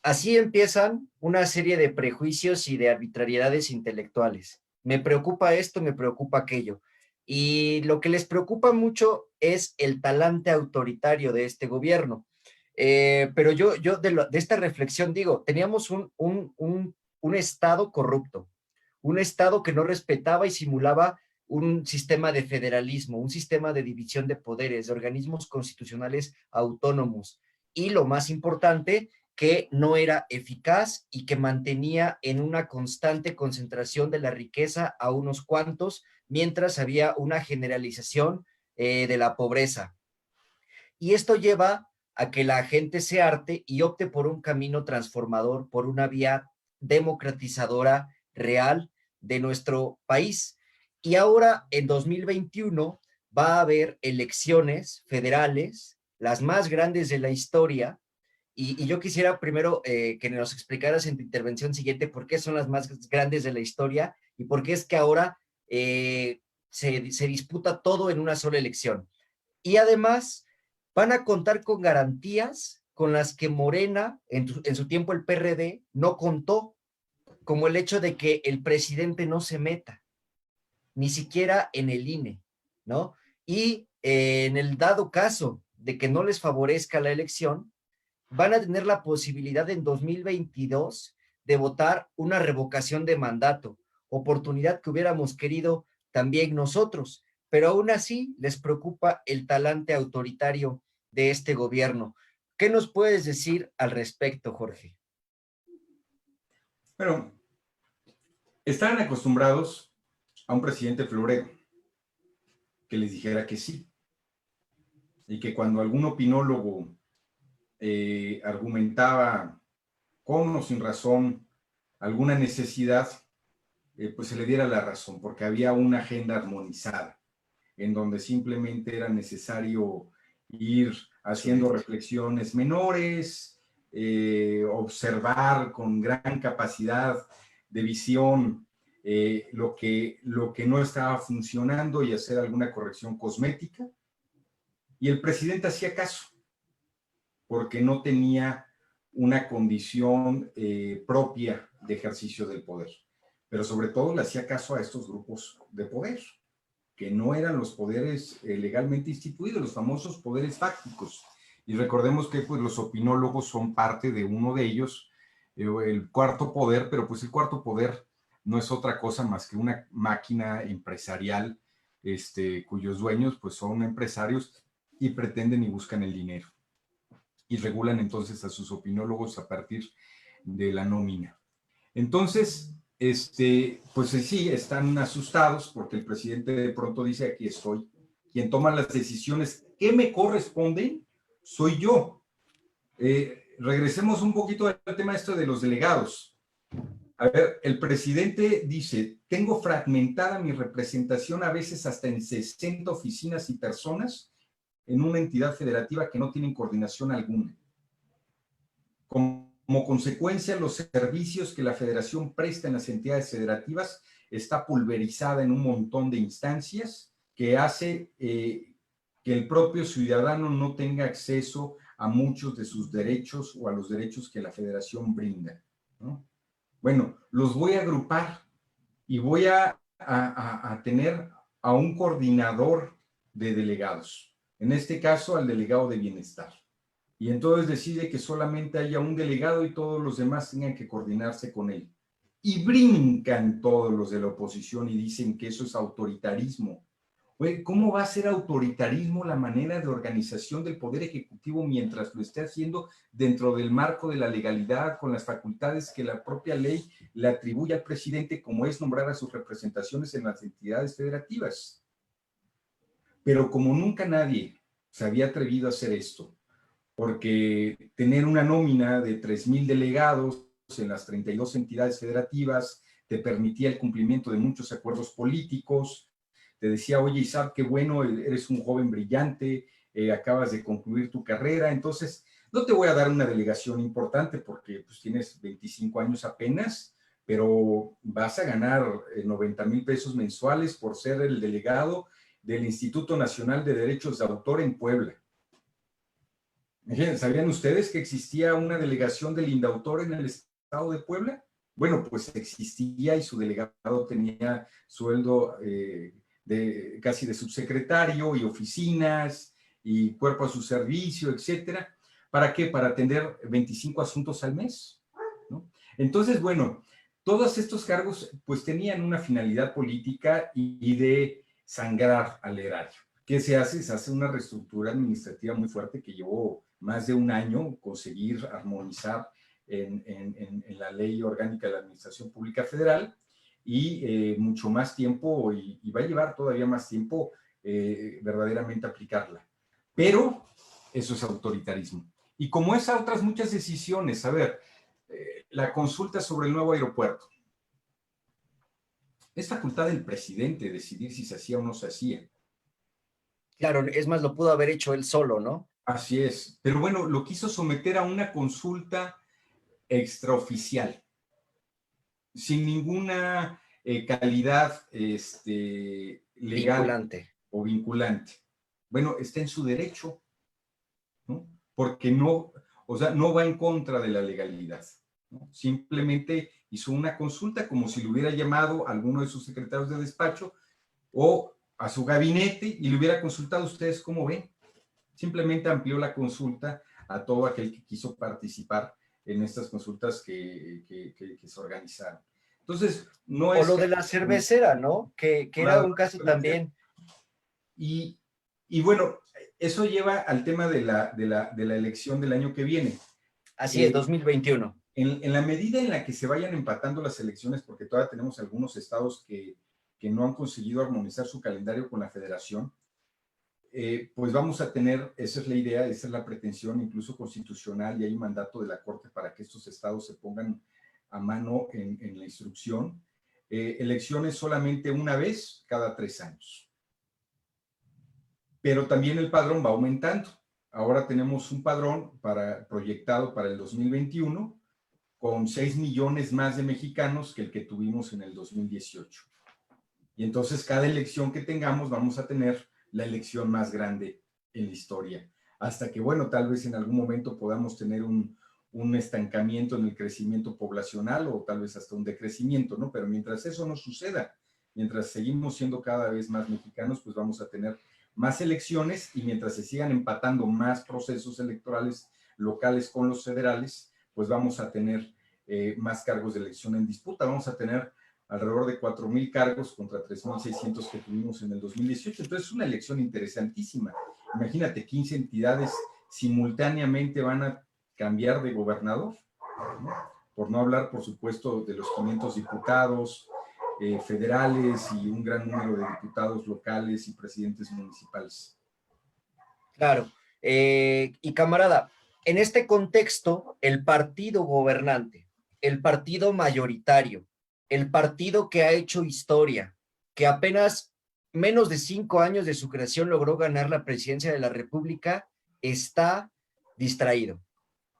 Así empiezan una serie de prejuicios y de arbitrariedades intelectuales. Me preocupa esto, me preocupa aquello. Y lo que les preocupa mucho es el talante autoritario de este gobierno. Pero yo de esta reflexión digo, teníamos un Estado corrupto, un Estado que no respetaba y simulaba un sistema de federalismo, un sistema de división de poderes, de organismos constitucionales autónomos. Y lo más importante, que no era eficaz y que mantenía en una constante concentración de la riqueza a unos cuantos, mientras había una generalización de la pobreza. Y esto lleva a que la gente se harte y opte por un camino transformador, por una vía democratizadora real de nuestro país. Y ahora, en 2021, va a haber elecciones federales, las más grandes de la historia, y yo quisiera primero que nos explicaras en tu intervención siguiente por qué son las más grandes de la historia y por qué es que ahora se disputa todo en una sola elección. Y además van a contar con garantías con las que Morena, en su tiempo el PRD, no contó, como el hecho de que el presidente no se meta, ni siquiera en el INE, ¿no? Y en el dado caso de que no les favorezca la elección, van a tener la posibilidad en 2022 de votar una revocación de mandato, oportunidad que hubiéramos querido también nosotros, pero aún así les preocupa el talante autoritario de este gobierno. ¿Qué nos puedes decir al respecto, Jorge? Bueno, estaban acostumbrados a un presidente florero que les dijera que sí, y que cuando algún opinólogo argumentaba con o sin razón alguna necesidad, pues se le diera la razón, porque había una agenda armonizada, en donde simplemente era necesario ir haciendo reflexiones menores, observar con gran capacidad de visión lo que no estaba funcionando y hacer alguna corrección cosmética. Y el presidente hacía caso, porque no tenía una condición propia de ejercicio del poder. Pero sobre todo le hacía caso a estos grupos de poder, que no eran los poderes legalmente instituidos, los famosos poderes fácticos. Y recordemos que pues, los opinólogos son parte de uno de ellos, el cuarto poder, pero pues el cuarto poder no es otra cosa más que una máquina empresarial, cuyos dueños pues son empresarios y pretenden y buscan el dinero. Y regulan entonces a sus opinólogos a partir de la nómina. Entonces, pues sí, están asustados porque el presidente de pronto dice, aquí estoy. Quien toma las decisiones que me corresponden soy yo. Regresemos un poquito al tema de los delegados. A ver, el presidente dice, tengo fragmentada mi representación a veces hasta en 60 oficinas y personas en una entidad federativa que no tienen coordinación alguna. Como consecuencia, los servicios que la federación presta en las entidades federativas está pulverizada en un montón de instancias que hace que el propio ciudadano no tenga acceso a muchos de sus derechos o a los derechos que la federación brinda, ¿no? Bueno, los voy a agrupar y voy a tener a un coordinador de delegados, en este caso al delegado de bienestar. Y entonces decide que solamente haya un delegado y todos los demás tengan que coordinarse con él. Y brincan todos los de la oposición y dicen que eso es autoritarismo. Oye, ¿cómo va a ser autoritarismo la manera de organización del Poder Ejecutivo mientras lo esté haciendo dentro del marco de la legalidad, con las facultades que la propia ley le atribuye al presidente, como es nombrar a sus representaciones en las entidades federativas? Pero como nunca nadie se había atrevido a hacer esto, porque tener una nómina de 3,000 delegados en las 32 entidades federativas te permitía el cumplimiento de muchos acuerdos políticos, te decía, oye Isaac, qué bueno, eres un joven brillante, acabas de concluir tu carrera, entonces no te voy a dar una delegación importante porque pues, tienes 25 años apenas, pero vas a ganar 90,000 pesos mensuales por ser el delegado del Instituto Nacional de Derechos de Autor en Puebla. ¿Sabían ustedes que existía una delegación del Indautor en el estado de Puebla? Bueno, pues existía y su delegado tenía sueldo casi de subsecretario y oficinas y cuerpo a su servicio, etcétera. ¿Para qué? Para atender 25 asuntos al mes, ¿no? Entonces, bueno, todos estos cargos pues tenían una finalidad política y de sangrar al erario. ¿Qué se hace? Se hace una reestructura administrativa muy fuerte que llevó más de un año conseguir armonizar en la Ley Orgánica de la Administración Pública Federal y mucho más tiempo y va a llevar todavía más tiempo verdaderamente aplicarla. Pero eso es autoritarismo. Y como es a otras muchas decisiones, a ver, la consulta sobre el nuevo aeropuerto. Es facultad del presidente decidir si se hacía o no se hacía. Claro, es más, lo pudo haber hecho él solo, ¿no? Así es. Pero bueno, lo quiso someter a una consulta extraoficial, sin ninguna calidad legal Vinculante. o vinculante. Bueno, está en su derecho, ¿no? Porque no, o sea, no va en contra de la legalidad, ¿no? Simplemente hizo una consulta como si le hubiera llamado a alguno de sus secretarios de despacho o a su gabinete y le hubiera consultado. ¿Ustedes cómo ven? Simplemente amplió la consulta a todo aquel que quiso participar en estas consultas que se organizaron. Entonces, no O es... lo de la cervecera, ¿no? Que era un caso también. Y bueno, eso lleva al tema de la elección del año que viene. Así es, 2021. En la medida en la que se vayan empatando las elecciones, porque todavía tenemos algunos estados que no han conseguido armonizar su calendario con la federación, pues vamos a tener, esa es la idea, esa es la pretensión incluso constitucional, y hay un mandato de la Corte para que estos estados se pongan a mano en la instrucción, elecciones solamente una vez cada 3 años. Pero también el padrón va aumentando. Ahora tenemos un padrón proyectado para el 2021 con 6 millones más de mexicanos que el que tuvimos en el 2018. Y entonces cada elección que tengamos vamos a tener la elección más grande en la historia. Hasta que, bueno, tal vez en algún momento podamos tener un estancamiento en el crecimiento poblacional o tal vez hasta un decrecimiento, ¿no? Pero mientras eso no suceda, mientras seguimos siendo cada vez más mexicanos, pues vamos a tener más elecciones, y mientras se sigan empatando más procesos electorales locales con los federales, pues vamos a tener más cargos de elección en disputa. Vamos a tener alrededor de 4,000 cargos contra 3,600 que tuvimos en el 2018. Entonces es una elección interesantísima. Imagínate, 15 entidades simultáneamente van a cambiar de gobernador, ¿no? Por no hablar, por supuesto, de los 500 diputados federales y un gran número de diputados locales y presidentes municipales. Claro. Y camarada, en este contexto, el partido gobernante, el partido mayoritario, el partido que ha hecho historia, que apenas menos de 5 años de su creación logró ganar la presidencia de la República, está distraído,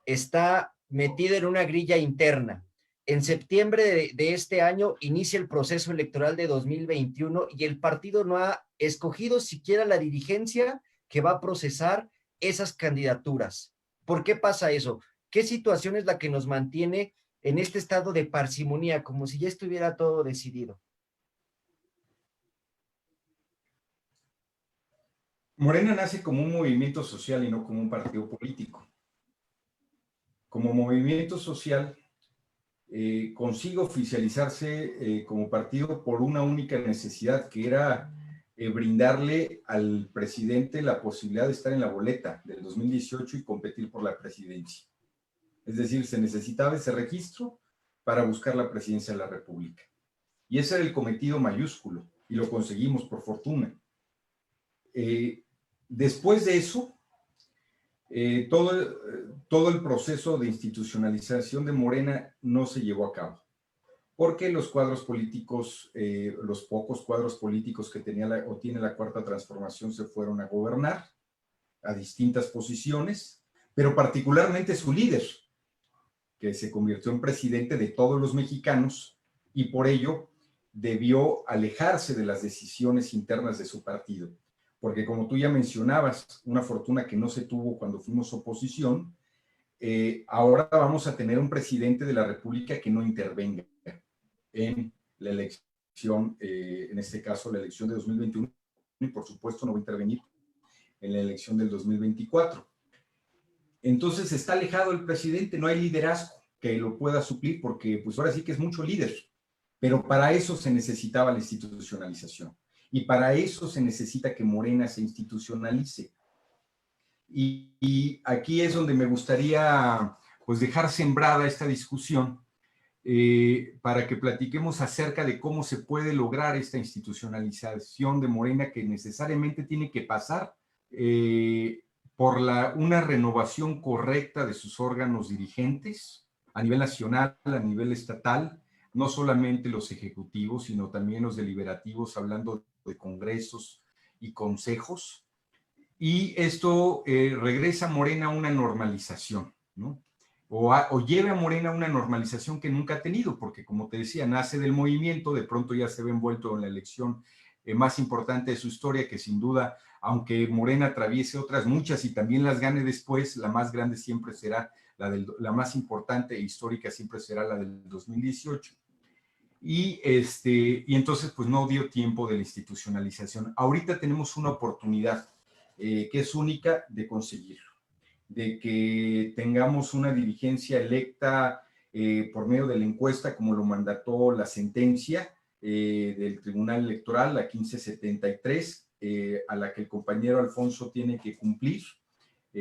está metido en una grilla interna. En septiembre de este año inicia el proceso electoral de 2021 y el partido no ha escogido siquiera la dirigencia que va a procesar esas candidaturas. ¿Por qué pasa eso? ¿Qué situación es la que nos mantiene en este estado de parsimonía, como si ya estuviera todo decidido? Morena nace como un movimiento social y no como un partido político. Como movimiento social, consigue oficializarse como partido por una única necesidad, que era brindarle al presidente la posibilidad de estar en la boleta del 2018 y competir por la presidencia. Es decir, se necesitaba ese registro para buscar la presidencia de la República. Y ese era el cometido mayúsculo, y lo conseguimos por fortuna. Después de eso, todo el proceso de institucionalización de Morena no se llevó a cabo, porque los cuadros políticos, los pocos cuadros políticos que tenía o tiene la Cuarta Transformación, se fueron a gobernar a distintas posiciones, pero particularmente su líder, que se convirtió en presidente de todos los mexicanos, y por ello debió alejarse de las decisiones internas de su partido. Porque, como tú ya mencionabas, una fortuna que no se tuvo cuando fuimos oposición, ahora vamos a tener un presidente de la República que no intervenga en la elección, en este caso la elección de 2021, y por supuesto no va a intervenir en la elección del 2024. Entonces está alejado el presidente, no hay liderazgo. que lo pueda suplir, porque pues ahora sí que es mucho líder, pero para eso se necesitaba la institucionalización y para eso se necesita que Morena se institucionalice. Y aquí es donde me gustaría pues dejar sembrada esta discusión para que platiquemos acerca de cómo se puede lograr esta institucionalización de Morena que necesariamente tiene que pasar por una renovación correcta de sus órganos dirigentes a nivel nacional, a nivel estatal, no solamente los ejecutivos, sino también los deliberativos, hablando de congresos y consejos. Y esto regresa a Morena a una normalización, ¿no? O lleve a Morena a una normalización que nunca ha tenido, porque como te decía, nace del movimiento, de pronto ya se ve envuelto en la elección más importante de su historia, que sin duda, aunque Morena atraviese otras muchas y también las gane después, la más grande siempre será la más importante e histórica siempre será la del 2018. Y entonces pues no dio tiempo de la institucionalización. Ahorita tenemos una oportunidad que es única de conseguirlo, de que tengamos una dirigencia electa por medio de la encuesta, como lo mandató la sentencia del Tribunal Electoral, la 1573, a la que el compañero Alfonso tiene que cumplir,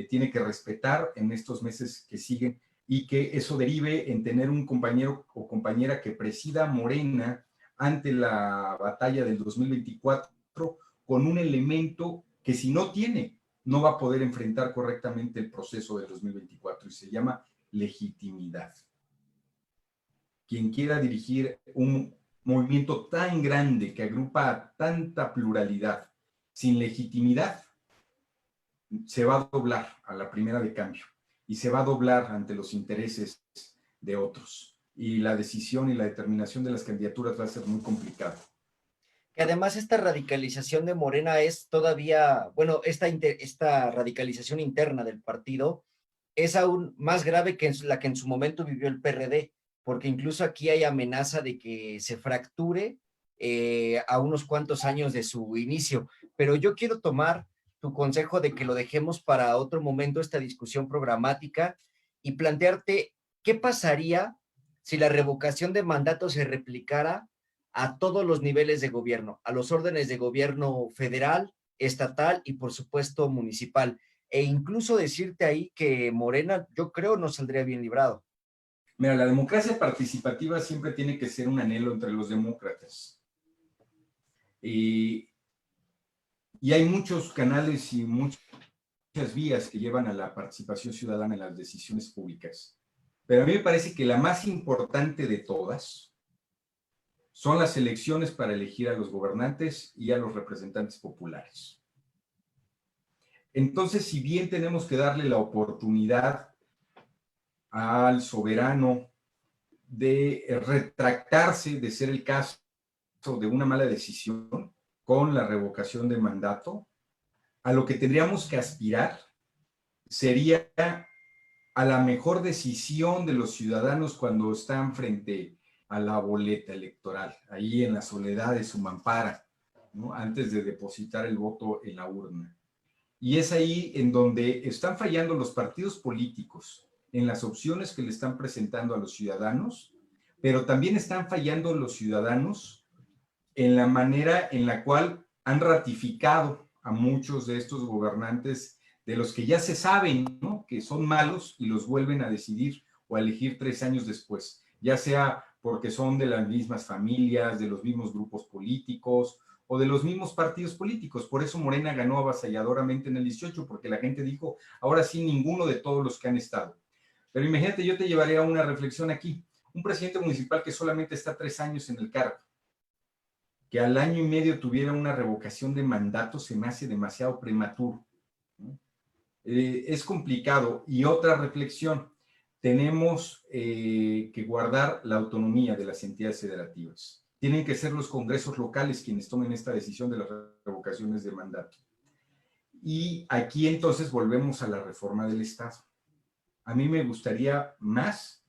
tiene que respetar en estos meses que siguen, y que eso derive en tener un compañero o compañera que presida Morena ante la batalla del 2024 con un elemento que si no tiene, no va a poder enfrentar correctamente el proceso del 2024 y se llama legitimidad. Quien quiera dirigir un movimiento tan grande que agrupa a tanta pluralidad sin legitimidad, se va a doblar a la primera de cambio y se va a doblar ante los intereses de otros. Y la decisión y la determinación de las candidaturas va a ser muy complicada. Que además esta radicalización de Morena es todavía, bueno, esta radicalización interna del partido es aún más grave que la que en su momento vivió el PRD, porque incluso aquí hay amenaza de que se fracture a unos cuantos años de su inicio. Pero yo quiero tomar tu consejo de que lo dejemos para otro momento, esta discusión programática, y plantearte qué pasaría si la revocación de mandato se replicara a todos los niveles de gobierno, a los órdenes de gobierno federal, estatal y por supuesto municipal. E incluso decirte ahí que Morena, yo creo, no saldría bien librado. Mira, la democracia participativa siempre tiene que ser un anhelo entre los demócratas. Y hay muchos canales y muchas vías que llevan a la participación ciudadana en las decisiones públicas. Pero a mí me parece que la más importante de todas son las elecciones para elegir a los gobernantes y a los representantes populares. Entonces, si bien tenemos que darle la oportunidad al soberano de retractarse de ser el caso de una mala decisión con la revocación de mandato, a lo que tendríamos que aspirar sería a la mejor decisión de los ciudadanos cuando están frente a la boleta electoral, ahí en la soledad de su mampara, ¿no? Antes de depositar el voto en la urna. Y es ahí en donde están fallando los partidos políticos en las opciones que le están presentando a los ciudadanos, pero también están fallando los ciudadanos en la manera en la cual han ratificado a muchos de estos gobernantes de los que ya se saben, ¿no?, que son malos y los vuelven a decidir o a elegir 3 años después, ya sea porque son de las mismas familias, de los mismos grupos políticos o de los mismos partidos políticos. Por eso Morena ganó avasalladoramente en el 18, porque la gente dijo, ahora sí, ninguno de todos los que han estado. Pero imagínate, yo te llevaré a una reflexión aquí. Un presidente municipal que solamente está 3 años en el cargo, que al año y medio tuviera una revocación de mandato, se me hace demasiado prematuro, ¿no? Es complicado. Y otra reflexión, tenemos que guardar la autonomía de las entidades federativas. Tienen que ser los congresos locales quienes tomen esta decisión de las revocaciones de mandato. Y aquí entonces volvemos a la reforma del Estado. A mí me gustaría más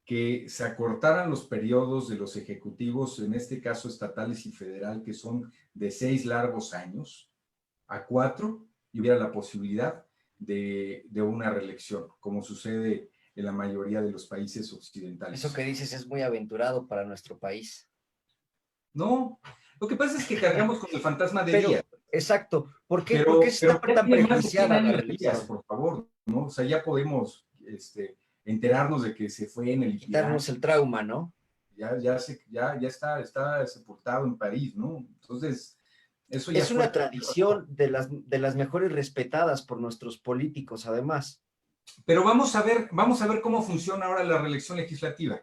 que se acortaran los periodos de los ejecutivos, en este caso estatales y federal, que son de 6 largos años, a 4, y hubiera la posibilidad de una reelección, como sucede en la mayoría de los países occidentales. Eso que dices es muy aventurado para nuestro país. No, lo que pasa es que cargamos con el fantasma de Pero, Díaz. exacto, ¿por qué está ya tan tiene más de 100 prejuiciada la años Díaz, religión? por favor, ¿no? O sea, ya podemos enterarnos de que se fue en el Irán. Quitarnos el trauma, ¿no? Ya está sepultado en París, ¿no? Entonces, eso ya es una tradición de las mejores respetadas por nuestros políticos, además. Pero vamos a ver cómo funciona ahora la reelección legislativa,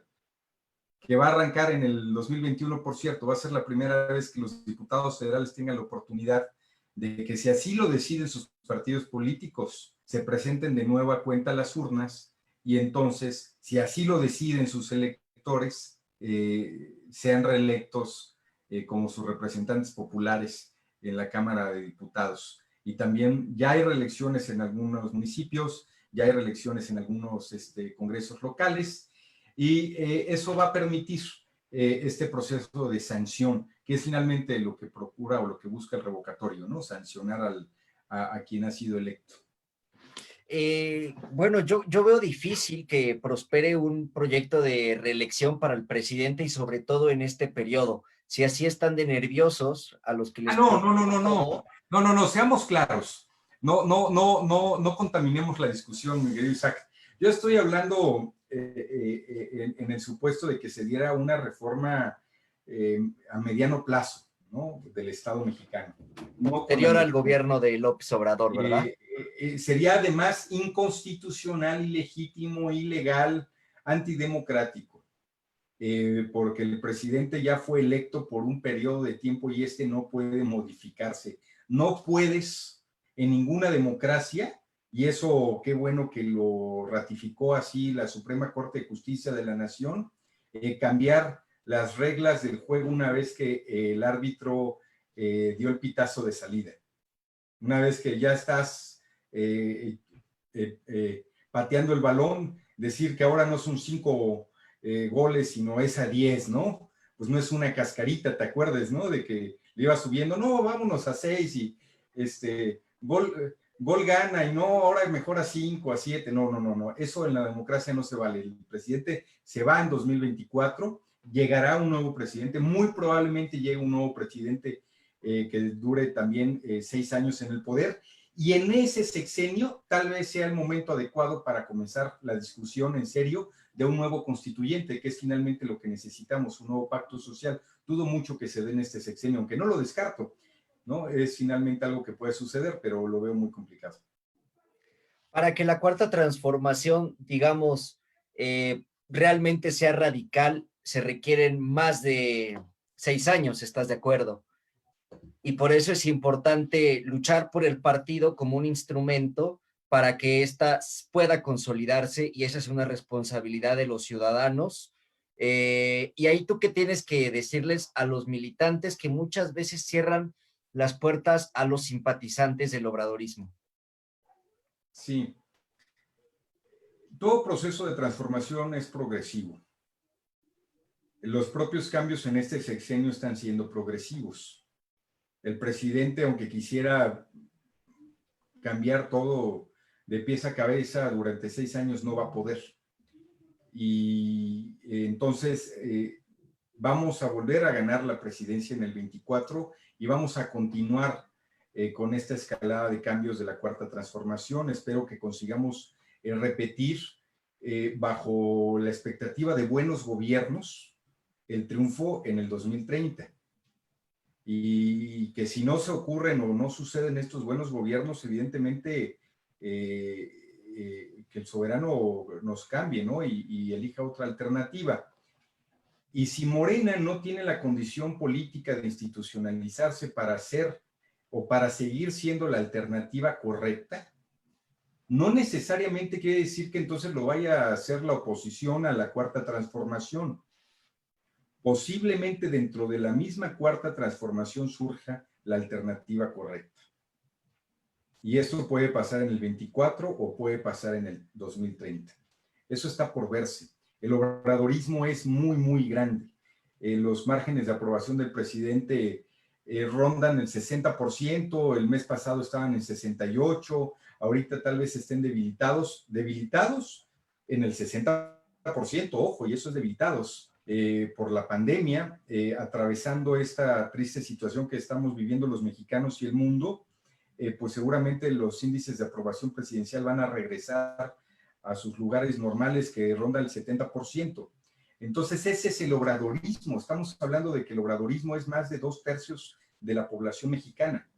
que va a arrancar en el 2021, por cierto. Va a ser la primera vez que los diputados federales tengan la oportunidad de que, si así lo deciden sus partidos políticos, se presenten de nueva cuenta a las urnas, y entonces, si así lo deciden sus electores, sean reelectos como sus representantes populares en la Cámara de Diputados. Y también ya hay reelecciones en algunos municipios, ya hay reelecciones en algunos congresos locales, y eso va a permitir este proceso de sanción, que es finalmente lo que procura o lo que busca el revocatorio, ¿no? Sancionar a quien ha sido electo. Bueno, yo veo difícil que prospere un proyecto de reelección para el presidente, y sobre todo en este periodo. Si así están de nerviosos a los que les... No, seamos claros. No contaminemos la discusión, mi querido Isaac. Yo estoy hablando en el supuesto de que se diera una reforma a mediano plazo, ¿no? Del Estado mexicano. Posterior al gobierno de López Obrador, ¿verdad? Sería además inconstitucional, ilegítimo, ilegal, antidemocrático, porque el presidente ya fue electo por un periodo de tiempo y no puede modificarse. No puedes en ninguna democracia, y eso qué bueno que lo ratificó así la Suprema Corte de Justicia de la Nación, cambiar las reglas del juego una vez que el árbitro dio el pitazo de salida. Una vez que ya estás pateando el balón, decir que ahora no son 5 goles, sino es a 10, ¿no? Pues no es una cascarita, ¿te acuerdas, no? De que le iba subiendo, no, vámonos a 6 y gol gana, y no, ahora mejor a 5, a 7, no, eso en la democracia no se vale. El presidente se va en 2024, llegará un nuevo presidente, muy probablemente llegue un nuevo presidente que dure también 6 años en el poder, y en ese sexenio tal vez sea el momento adecuado para comenzar la discusión en serio de un nuevo constituyente, que es finalmente lo que necesitamos, un nuevo pacto social. Dudo mucho que se dé en este sexenio, aunque no lo descarto, ¿no? Es finalmente algo que puede suceder, pero lo veo muy complicado. Para que la cuarta transformación, digamos, realmente sea radical, se requieren más de 6 años, ¿estás de acuerdo? Y por eso es importante luchar por el partido como un instrumento para que ésta pueda consolidarse, y esa es una responsabilidad de los ciudadanos. Y ahí tú qué tienes que decirles a los militantes que muchas veces cierran las puertas a los simpatizantes del obradorismo. Sí. Todo proceso de transformación es progresivo. Los propios cambios en este sexenio están siendo progresivos. El presidente, aunque quisiera cambiar todo de pies a cabeza durante 6 años, no va a poder. Y entonces vamos a volver a ganar la presidencia en el 24 y vamos a continuar con esta escalada de cambios de la cuarta transformación. Espero que consigamos repetir bajo la expectativa de buenos gobiernos el triunfo en el 2030. Y que si no se ocurren o no suceden estos buenos gobiernos, evidentemente que el soberano nos cambie, ¿no? Y elija otra alternativa. Y si Morena no tiene la condición política de institucionalizarse para ser o para seguir siendo la alternativa correcta, no necesariamente quiere decir que entonces lo vaya a hacer la oposición a la cuarta transformación. Posiblemente dentro de la misma cuarta transformación surja la alternativa correcta. Y esto puede pasar en el 24 o puede pasar en el 2030. Eso está por verse. El obradorismo es muy, muy grande. Los márgenes de aprobación del presidente rondan el 60%, el mes pasado estaban en 68%, ahorita tal vez estén debilitados en el 60%, ojo, y eso es debilitados por la pandemia, atravesando esta triste situación que estamos viviendo los mexicanos y el mundo, pues seguramente los índices de aprobación presidencial van a regresar a sus lugares normales que ronda el 70%. Entonces ese es el obradorismo. Estamos hablando de que el obradorismo es más de 2/3 de la población mexicana.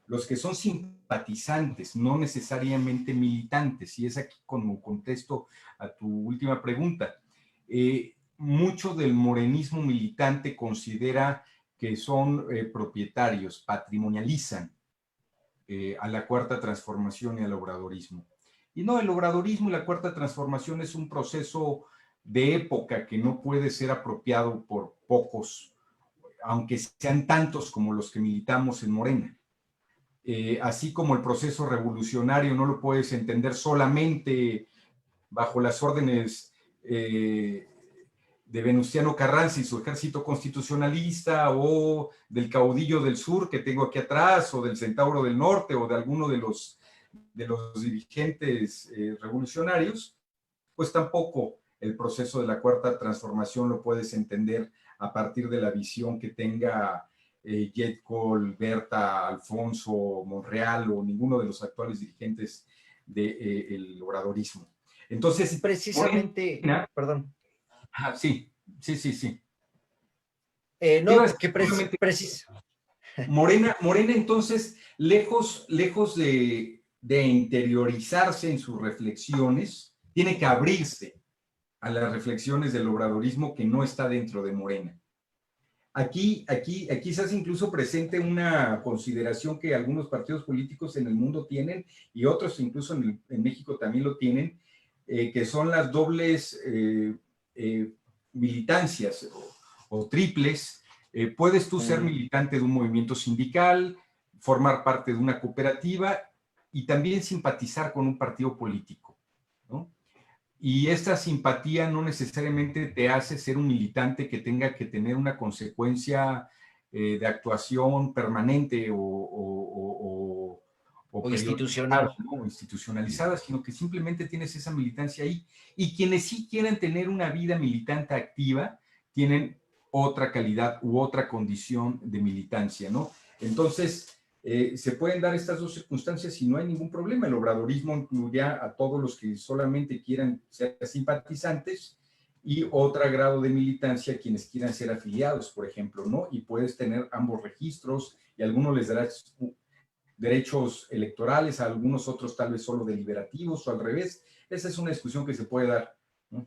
Los que son simpatizantes, no necesariamente militantes, y es aquí como contesto a tu última pregunta. Mucho del morenismo militante considera que son propietarios, patrimonializan a la Cuarta Transformación y al obradorismo. Y no, el obradorismo y la Cuarta Transformación es un proceso de época que no puede ser apropiado por pocos, aunque sean tantos como los que militamos en Morena. Así como el proceso revolucionario no lo puedes entender solamente bajo las órdenes de Venustiano Carranza y su ejército constitucionalista, o del caudillo del sur que tengo aquí atrás, o del centauro del norte, o de alguno de los dirigentes revolucionarios, pues tampoco el proceso de la Cuarta Transformación lo puedes entender a partir de la visión que tenga Jetcol, Berta, Alfonso, Monreal o ninguno de los actuales dirigentes del obradorismo. Entonces, precisamente, Morena, perdón. Sí. No, Morena, entonces, lejos de interiorizarse en sus reflexiones, tiene que abrirse a las reflexiones del obradorismo que no está dentro de Morena. Aquí se hace incluso presente una consideración que algunos partidos políticos en el mundo tienen, y otros incluso en México también lo tienen, que son las dobles militancias o triples. Puedes tú ser militante de un movimiento sindical, formar parte de una cooperativa y también simpatizar con un partido político, ¿no? Y esta simpatía no necesariamente te hace ser un militante que tenga que tener una consecuencia de actuación permanente o institucional, ¿no? O institucionalizada, sino que simplemente tienes esa militancia ahí. Y quienes sí quieren tener una vida militante activa, tienen otra calidad u otra condición de militancia, ¿no? Entonces, se pueden dar estas dos circunstancias y no hay ningún problema. El obradorismo incluye a todos los que solamente quieran ser simpatizantes, y otro grado de militancia quienes quieran ser afiliados, por ejemplo, ¿no? Y puedes tener ambos registros, y a algunos les darás derechos electorales, a algunos otros tal vez solo deliberativos o al revés. Esa es una discusión que se puede dar, ¿no?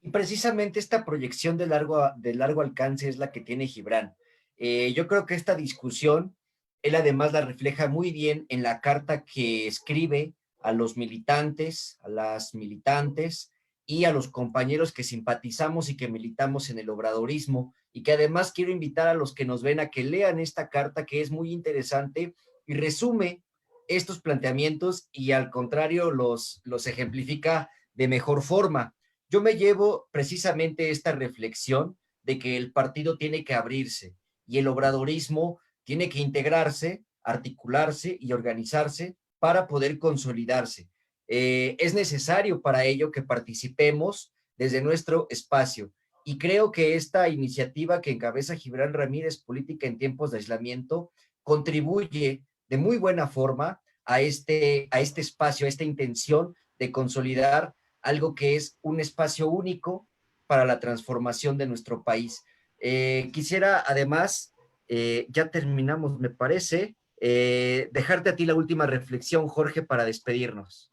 Y precisamente esta proyección de largo alcance es la que tiene Gibran. Yo creo que esta discusión, él además la refleja muy bien en la carta que escribe a los militantes, a las militantes y a los compañeros que simpatizamos y que militamos en el obradorismo, y que además quiero invitar a los que nos ven a que lean esta carta, que es muy interesante y resume estos planteamientos y al contrario los ejemplifica de mejor forma. Yo me llevo precisamente esta reflexión de que el partido tiene que abrirse y el obradorismo tiene que integrarse, articularse y organizarse para poder consolidarse. Es necesario para ello que participemos desde nuestro espacio, y creo que esta iniciativa que encabeza Gibran Ramírez, Política en Tiempos de Aislamiento, contribuye de muy buena forma a este espacio, a esta intención de consolidar algo que es un espacio único para la transformación de nuestro país. Quisiera además, ya terminamos, me parece, dejarte a ti la última reflexión, Jorge, para despedirnos.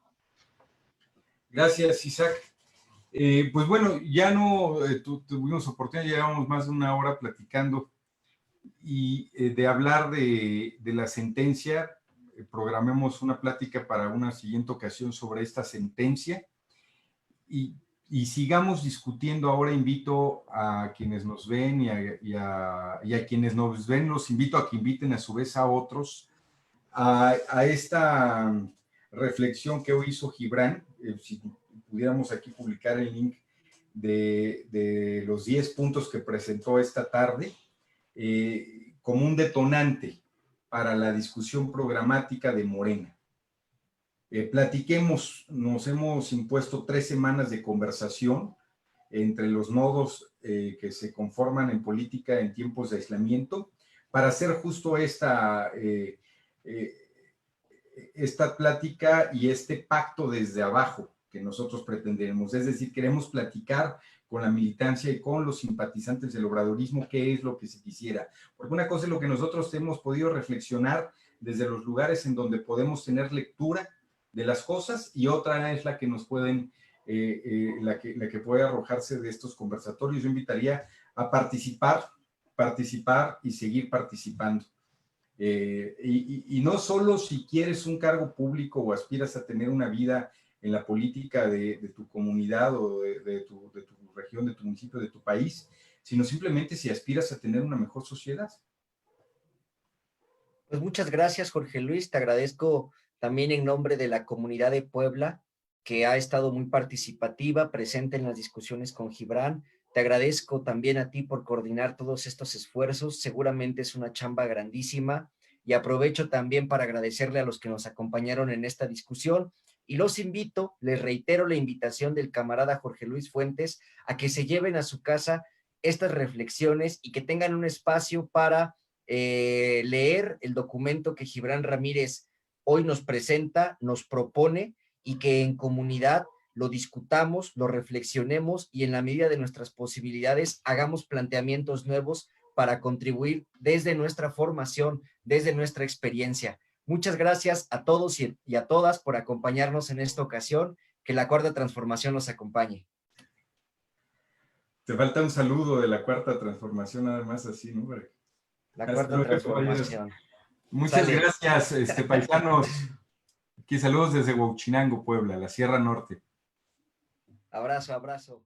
Gracias, Isaac. Pues bueno, ya no tuvimos oportunidad, llevamos más de una hora platicando, y de hablar de la sentencia. Programemos una plática para una siguiente ocasión sobre esta sentencia, y sigamos discutiendo. Ahora invito a quienes nos ven y a quienes nos ven, los invito a que inviten a su vez a otros a esta reflexión que hoy hizo Gibran. Si pudiéramos aquí publicar el link de los 10 puntos que presentó esta tarde, como un detonante para la discusión programática de Morena. platiquemos. Nos hemos impuesto 3 semanas de conversación entre los nodos que se conforman en política en tiempos de aislamiento, para hacer justo esta plática y este pacto desde abajo que nosotros pretendemos. Es decir, queremos platicar con la militancia y con los simpatizantes del obradorismo qué es lo que se quisiera. Porque una cosa es lo que nosotros hemos podido reflexionar desde los lugares en donde podemos tener lectura de las cosas, y otra es la que nos pueden, la que puede arrojarse de estos conversatorios. Yo invitaría a participar y seguir participando. Y no solo si quieres un cargo público o aspiras a tener una vida en la política de tu comunidad o de tu región, de tu municipio, de tu país, sino simplemente si aspiras a tener una mejor sociedad. Pues muchas gracias, Jorge Luis. Te agradezco también en nombre de la comunidad de Puebla, que ha estado muy participativa, presente en las discusiones con Gibran. Te agradezco también a ti por coordinar todos estos esfuerzos. Seguramente es una chamba grandísima, y aprovecho también para agradecerle a los que nos acompañaron en esta discusión, y los invito, les reitero la invitación del camarada Jorge Luis Fuentes a que se lleven a su casa estas reflexiones y que tengan un espacio para leer el documento que Gibran Ramírez hoy nos presenta, nos propone, y que en comunidad lo discutamos, lo reflexionemos y en la medida de nuestras posibilidades hagamos planteamientos nuevos para contribuir desde nuestra formación, desde nuestra experiencia. Muchas gracias a todos y a todas por acompañarnos en esta ocasión. Que la Cuarta Transformación los acompañe. Te falta un saludo de la Cuarta Transformación, nada más así, ¿no? La Cuarta Transformación. Muchas Sale. gracias, paisanos. Aquí saludos desde Huauchinango, Puebla, la Sierra Norte. Abrazo, abrazo.